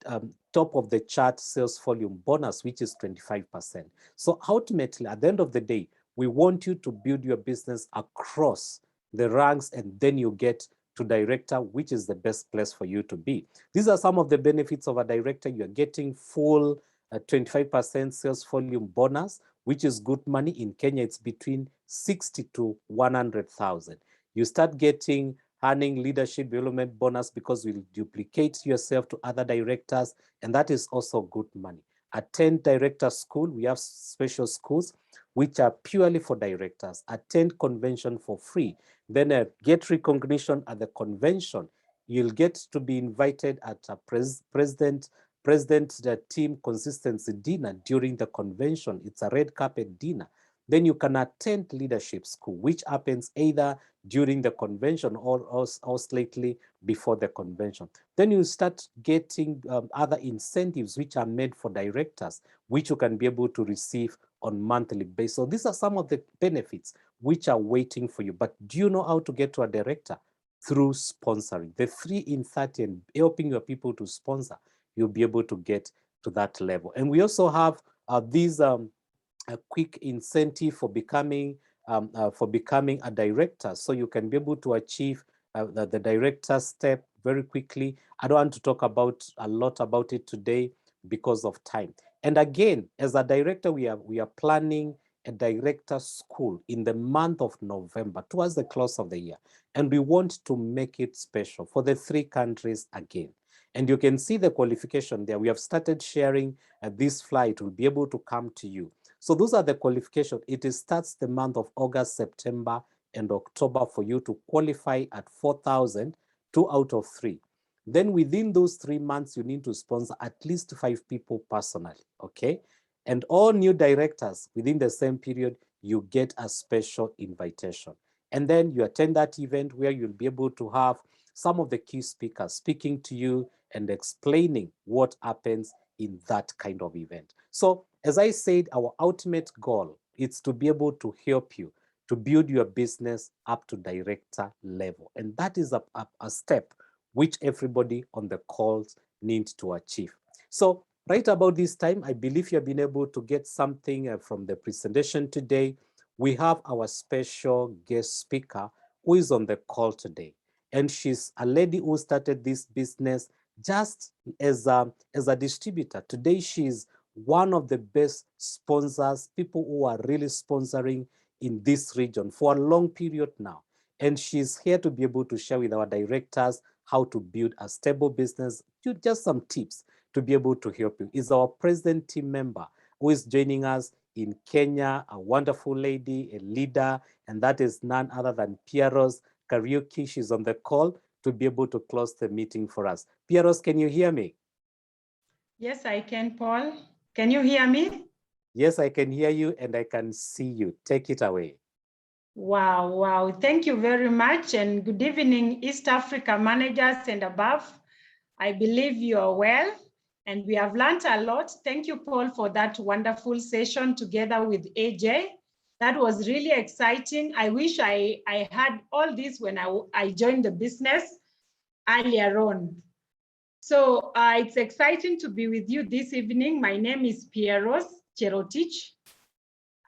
top of the chart sales volume bonus, which is 25%. So ultimately, at the end of the day, we want you to build your business across the ranks, and then you get to director, which is the best place for you to be. These are some of the benefits of a director. You're getting full 25% sales volume bonus, which is good money. In Kenya, it's between 60 to 100,000. You start getting earning leadership development bonus because you duplicate yourself to other directors, and that is also good money. Attend director school. We have special schools which are purely for directors. Attend convention for free. Then get recognition at the convention. You'll get to be invited at a president team consistency dinner during the convention. It's a red carpet dinner. Then you can attend leadership school, which happens either during the convention or slightly before the convention. Then you start getting other incentives which are made for directors, which you can be able to receive on monthly basis. So these are some of the benefits which are waiting for you. But do you know how to get to a director? Through sponsoring. The 3 in 30 and helping your people to sponsor, you'll be able to get to that level. And we also have these a quick incentive for becoming a director, so you can be able to achieve the director step very quickly. I don't want to talk about a lot about it today because of time. And again, as a director, we are planning a director school in the month of November, towards the close of the year. And we want to make it special for the 3 countries again. And you can see the qualification there. We have started sharing this flyer. It will be able to come to you. So those are the qualifications. It starts the month of August, September, and October for you to qualify at 4,000, 2 out of 3. Then within those 3 months, you need to sponsor at least 5 people personally, okay? And all new directors within the same period, you get a special invitation. And then you attend that event where you'll be able to have some of the key speakers speaking to you and explaining what happens in that kind of event. So as I said, our ultimate goal is to be able to help you to build your business up to director level. And that is a step which everybody on the calls needs to achieve. So right about this time, I believe you have been able to get something from the presentation today. We have our special guest speaker who is on the call today. And she's a lady who started this business just as a distributor. Today, she's one of the best sponsors, people who are really sponsoring in this region for a long period now. And she's here to be able to share with our directors how to build a stable business, just some tips to be able to help you. Is our president team member who is joining us in Kenya, a wonderful lady, a leader, and that is none other than Pearose Kariuki. She's on the call to be able to close the meeting for us. Pearose, can you hear me? Yes, I can, Paul. Can you hear me? Yes, I can hear you and I can see you. Take it away. Wow, wow. Thank you very much. And good evening, East Africa managers and above. I believe you are well and we have learned a lot. Thank you, Paul, for that wonderful session together with AJ. That was really exciting. I wish I had all this when I joined the business earlier on. So it's exciting to be with you this evening. My name is Pearose Cherotich.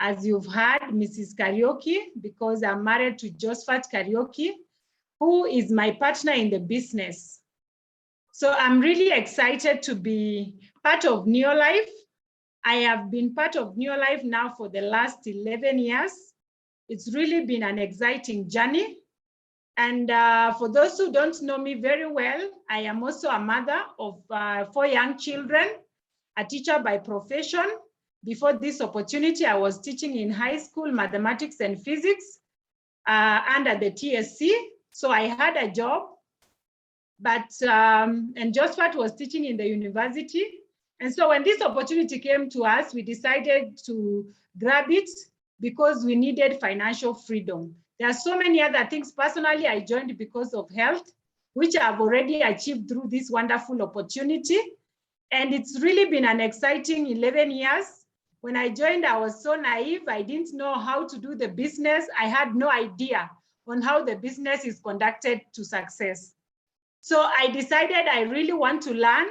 as you've heard, Mrs. Kariuki, because I'm married to Josephat Kariuki, who is my partner in the business. So I'm really excited to be part of Neolife. I have been part of Neolife now for the last 11 years. It's really been an exciting journey. And for those who don't know me very well, I am also a mother of 4 young children, a teacher by profession. Before this opportunity, I was teaching in high school, mathematics and physics under the TSC. So I had a job, but, and Josephat was teaching in the university. And so when this opportunity came to us, we decided to grab it because we needed financial freedom. There are so many other things. Personally, I joined because of health, which I've already achieved through this wonderful opportunity. And it's really been an exciting 11 years. When I joined, I was so naive. I didn't know how to do the business. I had no idea on how the business is conducted to success. So I decided I really want to learn.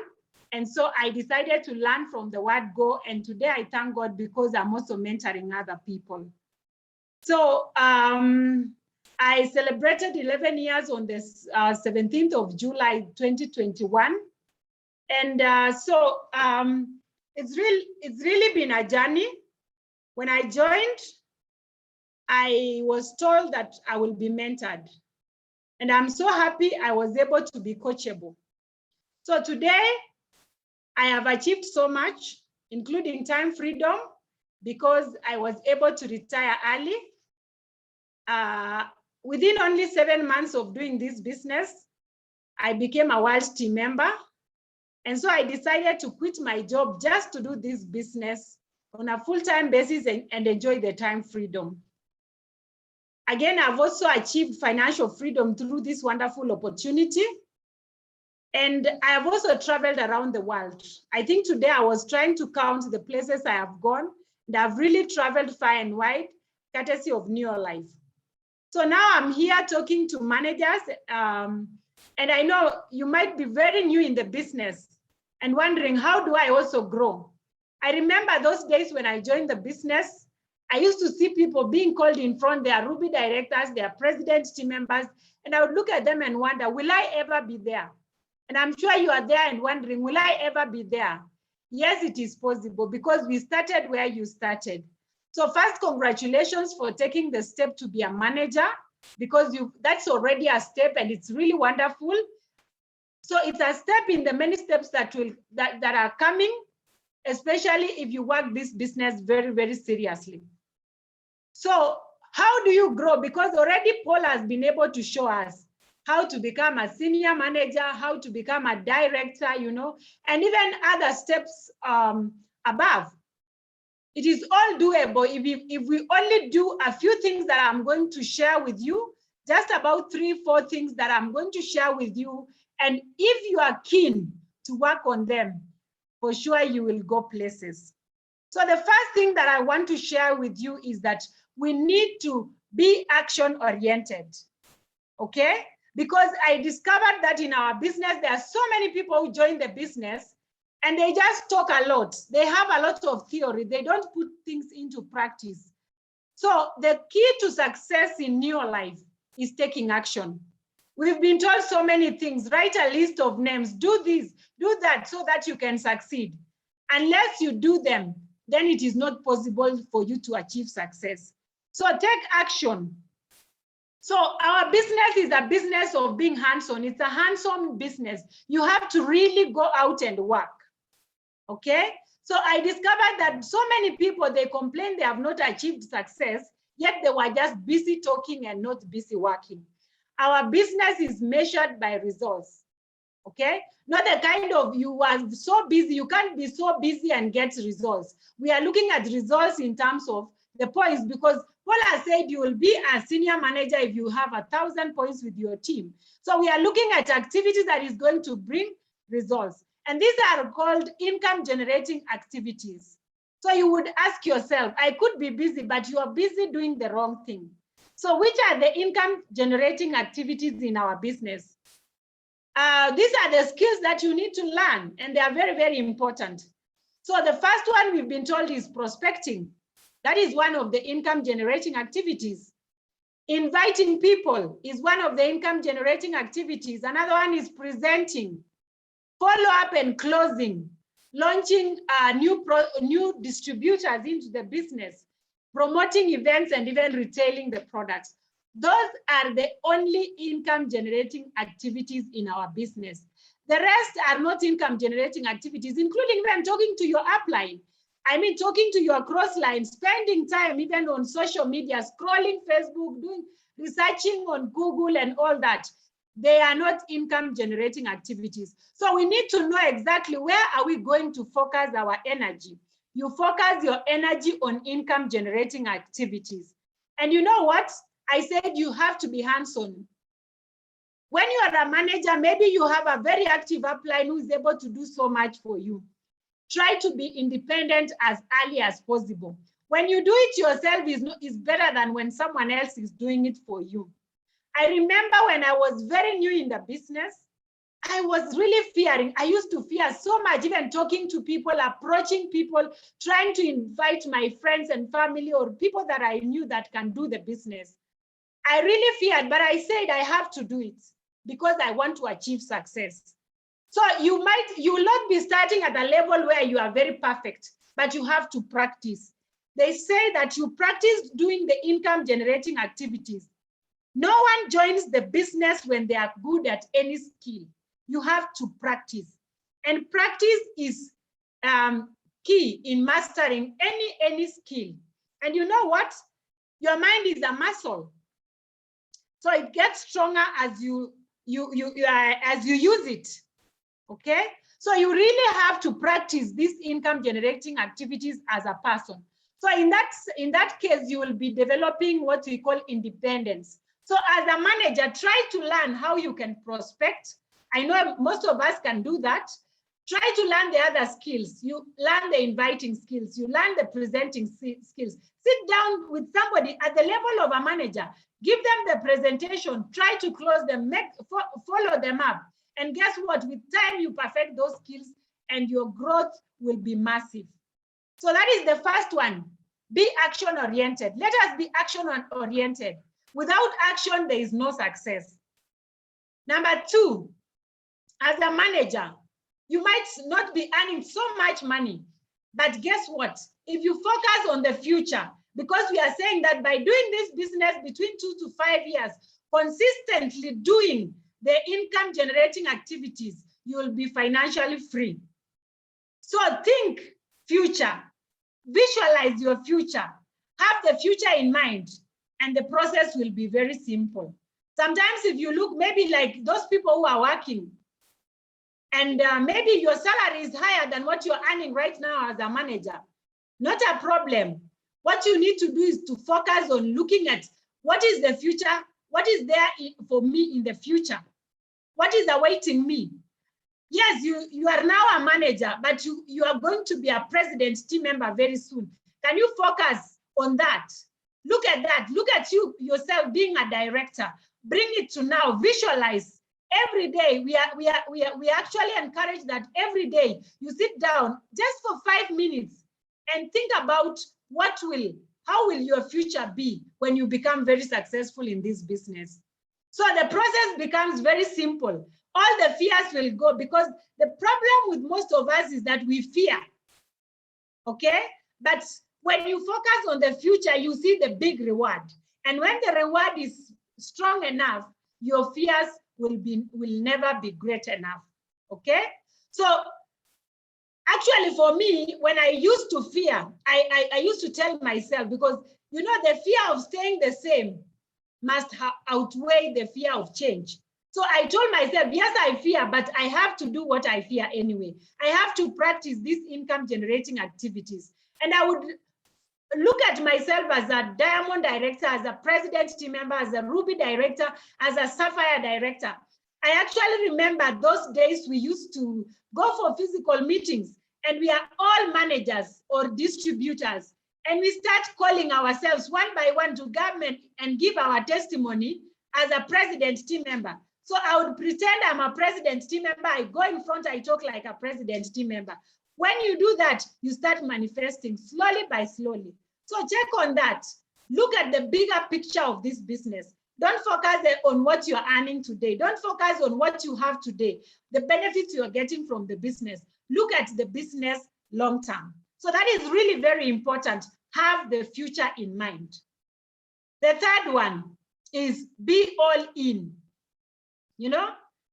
And so I decided to learn from the word go. And today I thank God because I'm also mentoring other people. So I celebrated 11 years on the 17th of July, 2021. And it's really been a journey. When I joined, I was told that I will be mentored. And I'm so happy I was able to be coachable. So today, I have achieved so much, including time freedom, because I was able to retire early. Within only 7 months of doing this business, I became a world team member. And so I decided to quit my job just to do this business on a full-time basis and enjoy the time freedom. Again, I've also achieved financial freedom through this wonderful opportunity. And I have also traveled around the world. I think today I was trying to count the places I have gone, and I've really traveled far and wide, courtesy of Neolife. So now I'm here talking to managers, and I know you might be very new in the business and wondering, how do I also grow? I remember those days when I joined the business, I used to see people being called in front, they are Ruby directors, they are president team members, and I would look at them and wonder, will I ever be there? And I'm sure you are there and wondering, will I ever be there? Yes, it is possible because we started where you started. So first, congratulations for taking the step to be a manager, because that's already a step and it's really wonderful. So it's a step in the many steps that are coming, especially if you work this business very, very seriously. So how do you grow? Because already Paul has been able to show us how to become a senior manager, how to become a director, you know, and even other steps above. It is all doable if we only do a few things that I'm going to share with you, just about 3-4 things that I'm going to share with you. And if you are keen to work on them, for sure you will go places. So the first thing that I want to share with you is that we need to be action-oriented, okay? Because I discovered that in our business, there are so many people who join the business and they just talk a lot. They have a lot of theory. They don't put things into practice. So the key to success in Neolife is taking action. We've been told so many things. Write a list of names. Do this, do that, so that you can succeed. Unless you do them, then it is not possible for you to achieve success. So take action. So our business is a business of being hands-on. It's a hands-on business. You have to really go out and work, okay? So I discovered that so many people, they complain they have not achieved success, yet they were just busy talking and not busy working. Our business is measured by results, okay? Not the kind of, you are so busy, you can't be so busy and get results. We are looking at results in terms of the points, because Paul has said you will be a senior manager if you have 1,000 points with your team. So we are looking at activities that is going to bring results. And these are called income generating activities. So you would ask yourself, I could be busy, but you are busy doing the wrong thing. So which are the income generating activities in our business? These are the skills that you need to learn, and they are very, very important. So the first one we've been told is prospecting. That is one of the income generating activities. Inviting people is one of the income generating activities. Another one is presenting, follow-up and closing, launching new distributors into the business, promoting events, and even retailing the products. Those are the only income generating activities in our business. The rest are not income generating activities, including even talking to your upline. I mean, talking to your cross line, spending time even on social media, scrolling Facebook, doing researching on Google and all that. They are not income generating activities. So we need to know exactly where are we going to focus our energy. You focus your energy on income generating activities. And you know what? I said you have to be hands-on. When you are a manager, maybe you have a very active upline who is able to do so much for you. Try to be independent as early as possible. When you do it yourself is better than when someone else is doing it for you. I remember when I was very new in the business, I was really fearing. I used to fear so much, even talking to people, approaching people, trying to invite my friends and family or people that I knew that can do the business. I really feared, but I said I have to do it because I want to achieve success. So you will not be starting at a level where you are very perfect, but you have to practice. They say that you practice doing the income generating activities. No one joins the business when they are good at any skill. You have to practice. And practice is key in mastering any skill. And you know what? Your mind is a muscle. So it gets stronger as you use it. Okay? So you really have to practice these income generating activities as a person. So in that case, you will be developing what we call independence. So as a manager, try to learn how you can prospect. I know most of us can do that. Try to learn the other skills. You learn the inviting skills. You learn the presenting skills. Sit down with somebody at the level of a manager. Give them the presentation. Try to close them. Follow them up. And guess what? With time, you perfect those skills and your growth will be massive. So that is the first one. Be action-oriented. Let us be action-oriented. Without action, there is no success. Number two, as a manager, you might not be earning so much money, but guess what? If you focus on the future, because we are saying that by doing this business between 2 to 5 years, consistently doing the income generating activities, you will be financially free. So think future, visualize your future, have the future in mind, and the process will be very simple. Sometimes if you look maybe like those people who are working, and maybe your salary is higher than what you're earning right now as a manager, not a problem. What you need to do is to focus on looking at what is the future, what is there for me in the future, what is awaiting me. Yes, you are now a manager, but you are going to be a president team member very soon. Can you focus on that? Look at that. Look at yourself being a director. Bring it to now. Visualize. Every day, we actually encourage that every day you sit down just for 5 minutes and think about how will your future be when you become very successful in this business. So the process becomes very simple. All the fears will go, because the problem with most of us is that we fear. Okay? But when you focus on the future, you see the big reward. And when the reward is strong enough, your fears will never be great enough. Okay? So actually for me, when I used to fear, I used to tell myself, because you know the fear of staying the same must outweigh the fear of change. So I told myself, yes, I fear, but I have to do what I fear anyway. I have to practice these income generating activities. And I would look at myself as a diamond director, as a president team member, as a ruby director, as a sapphire director. I actually remember those days we used to go for physical meetings, and we are all managers or distributors. And we start calling ourselves one by one to government and give our testimony as a president team member. So I would pretend I'm a president team member. I go in front, I talk like a president team member. When you do that, you start manifesting slowly by slowly. So check on that. Look at the bigger picture of this business. Don't focus on what you're earning today. Don't focus on what you have today, the benefits you're getting from the business. Look at the business long term. So that is really very important. Have the future in mind. The third one is be all in. You know,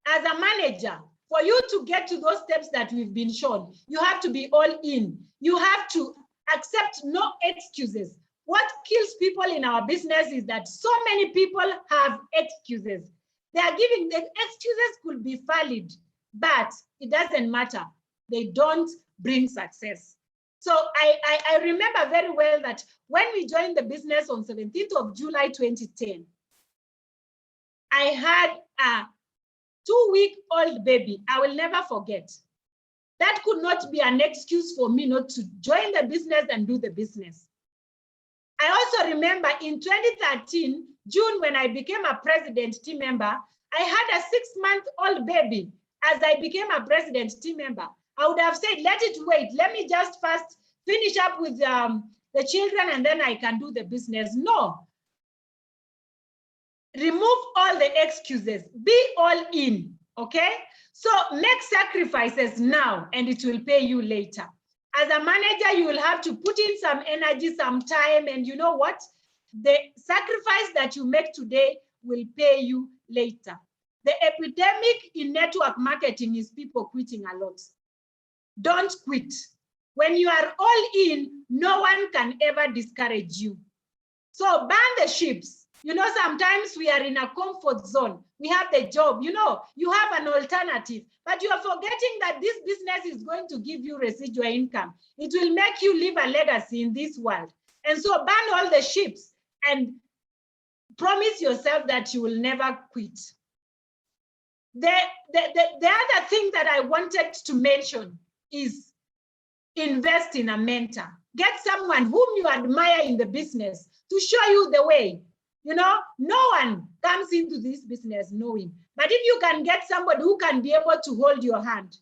as a manager, for you to get to those steps that we've been shown, you have to be all in. You have to accept no excuses. What kills people in our business is that so many people have excuses. They are giving, the excuses could be valid, but it doesn't matter. They don't bring success. So I remember very well that when we joined the business on 17th of July 2010, I had a 2-week-old baby. I will never forget. That could not be an excuse for me not to join the business and do the business. I also remember in 2013, June, when I became a president team member, I had a 6-month-old baby. As I became a president team member, I would have said, let it wait. Let me just first finish up with the children and then I can do the business. No. Remove all the excuses. Be all in, okay? So make sacrifices now and it will pay you later. As a manager, you will have to put in some energy, some time, and you know what? The sacrifice that you make today will pay you later. The epidemic in network marketing is people quitting a lot. Don't quit. When you are all in, no one can ever discourage you. So burn the ships. You know, sometimes we are in a comfort zone. We have the job, you know, you have an alternative, but you are forgetting that this business is going to give you residual income. It will make you leave a legacy in this world. And so burn all the ships and promise yourself that you will never quit. The other thing that I wanted to mention is invest in a mentor. Get someone whom you admire in the business to show you the way. You know, no one comes into this business knowing. But if you can get somebody who can be able to hold your hand,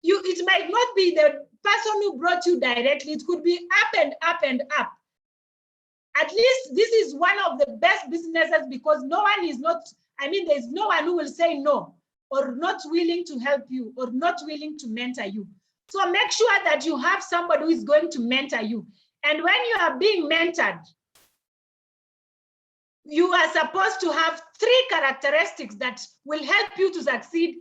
it might not be the person who brought you directly. It could be up and up and up. At least this is one of the best businesses because no one is not, there's no one who will say no or not willing to help you or not willing to mentor you. So make sure that you have somebody who is going to mentor you. And when you are being mentored, you are supposed to have 3 characteristics that will help you to succeed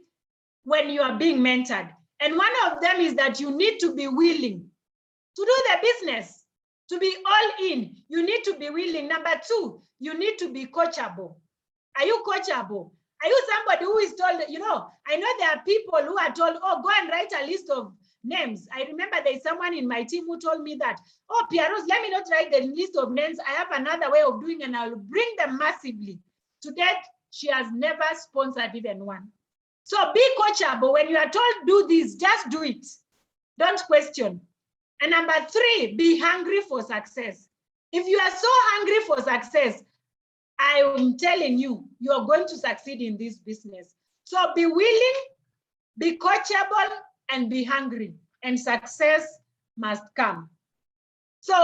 when you are being mentored. And one of them is that you need to be willing to do the business, to be all in. You need to be willing. Number 2, you need to be coachable. Are you coachable? Are you somebody who is told, you know, I know there are people who are told, oh, go and write a list of names. I remember there's someone in my team who told me that, oh, Pearose, let me not write the list of names. I have another way of doing it and I'll bring them massively. To date, she has never sponsored even one. So be coachable. When you are told do this, just do it. Don't question. And number 3, be hungry for success. If you are so hungry for success, I am telling you, you are going to succeed in this business. So be willing, be coachable, and be hungry, and success must come. So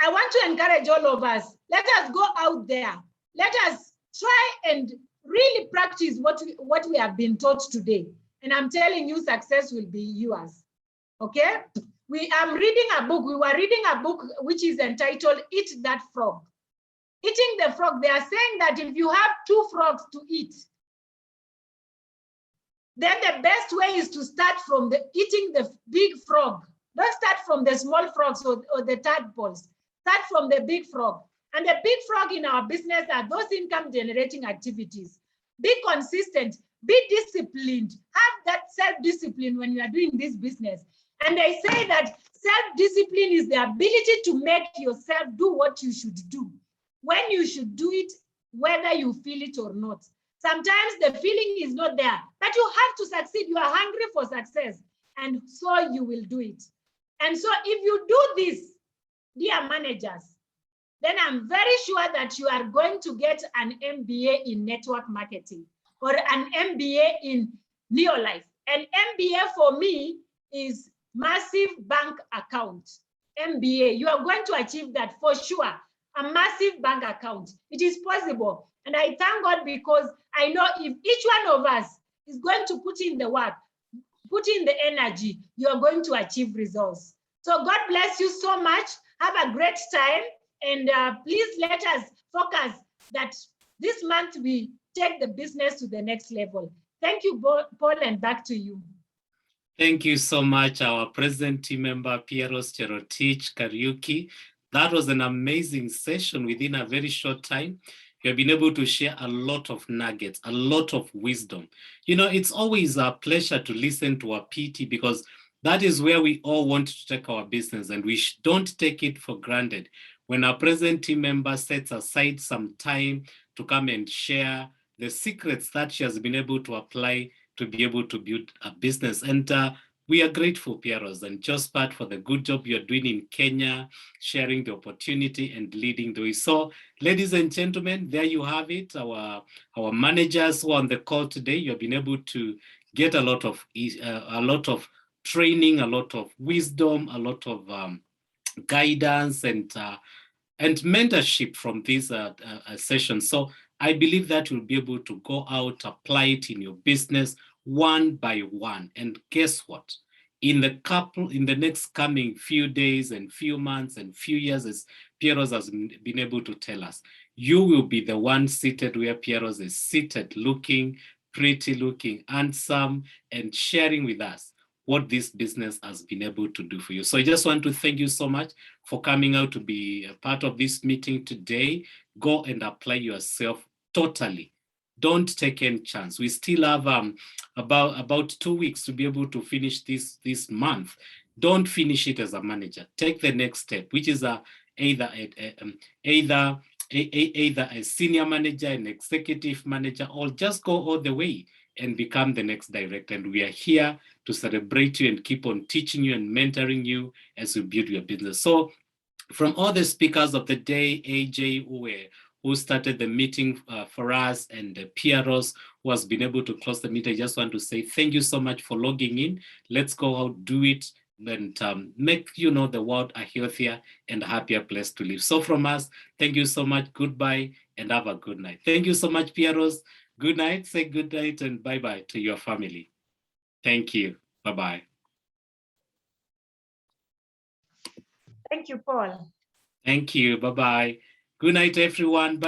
I want to encourage all of us, let us go out there. Let us try and really practice what we have been taught today. And I'm telling you, success will be yours, okay? We were reading a book which is entitled, Eat That Frog. Eating the frog, they are saying that if you have 2 frogs to eat, then the best way is to start from eating the big frog. Don't start from the small frogs or the tadpoles. Start from the big frog. And the big frog in our business are those income generating activities. Be consistent, be disciplined, have that self-discipline when you are doing this business. And they say that self-discipline is the ability to make yourself do what you should do, when you should do it, whether you feel it or not. Sometimes the feeling is not there, but you have to succeed. You are hungry for success, and so you will do it. And so if you do this, dear managers, then I'm very sure that you are going to get an MBA in network marketing or an MBA in Neolife. An MBA for me is massive bank account. MBA, you are going to achieve that for sure. A massive bank account. It is possible. And I thank God because I know if each one of us is going to put in the work, put in the energy, you are going to achieve results. So God bless you so much. Have a great time. And please let us focus that this month we take the business to the next level. Thank you, Paul, and back to you. Thank you so much, our present team member, Pearose, Kariuki. That was an amazing session within a very short time. You have been able to share a lot of nuggets, a lot of wisdom. You know, it's always a pleasure to listen to our PT because that is where we all want to take our business, and we don't take it for granted. When our present team member sets aside some time to come and share the secrets that she has been able to apply to be able to build a business. And we are grateful, Pearose and Jospat, for the good job you're doing in Kenya, sharing the opportunity and leading the way. So, ladies and gentlemen, there you have it. Our managers who are on the call today, you have been able to get a lot of training, a lot of wisdom, a lot of guidance and mentorship from this session. So I believe that you'll be able to go out, apply it in your business one by one. And guess what? In the next coming few days and few months and few years, as Pearose has been able to tell us, you will be the one seated where Pearose is seated, looking pretty, looking handsome, and sharing with us what this business has been able to do for you. So I just want to thank you so much for coming out to be a part of this meeting today. Go and apply yourself totally. Don't take any chance. We still have about 2 weeks to be able to finish this month. Don't finish it as a manager. Take the next step, which is either a senior manager, an executive manager, or just go all the way and become the next director. And we are here to celebrate you and keep on teaching you and mentoring you as you build your business. So from all the speakers of the day, AJ, who started the meeting for us, and Pearose, who has been able to close the meeting, I just want to say thank you so much for logging in. Let's go out, do it, and make the world a healthier and happier place to live. So from us, thank you so much. Goodbye and have a good night. Thank you so much, Pearose. Good night. Say good night and bye-bye to your family. Thank you. Bye-bye. Thank you, Paul. Thank you. Bye-bye. Good night, everyone. Bye.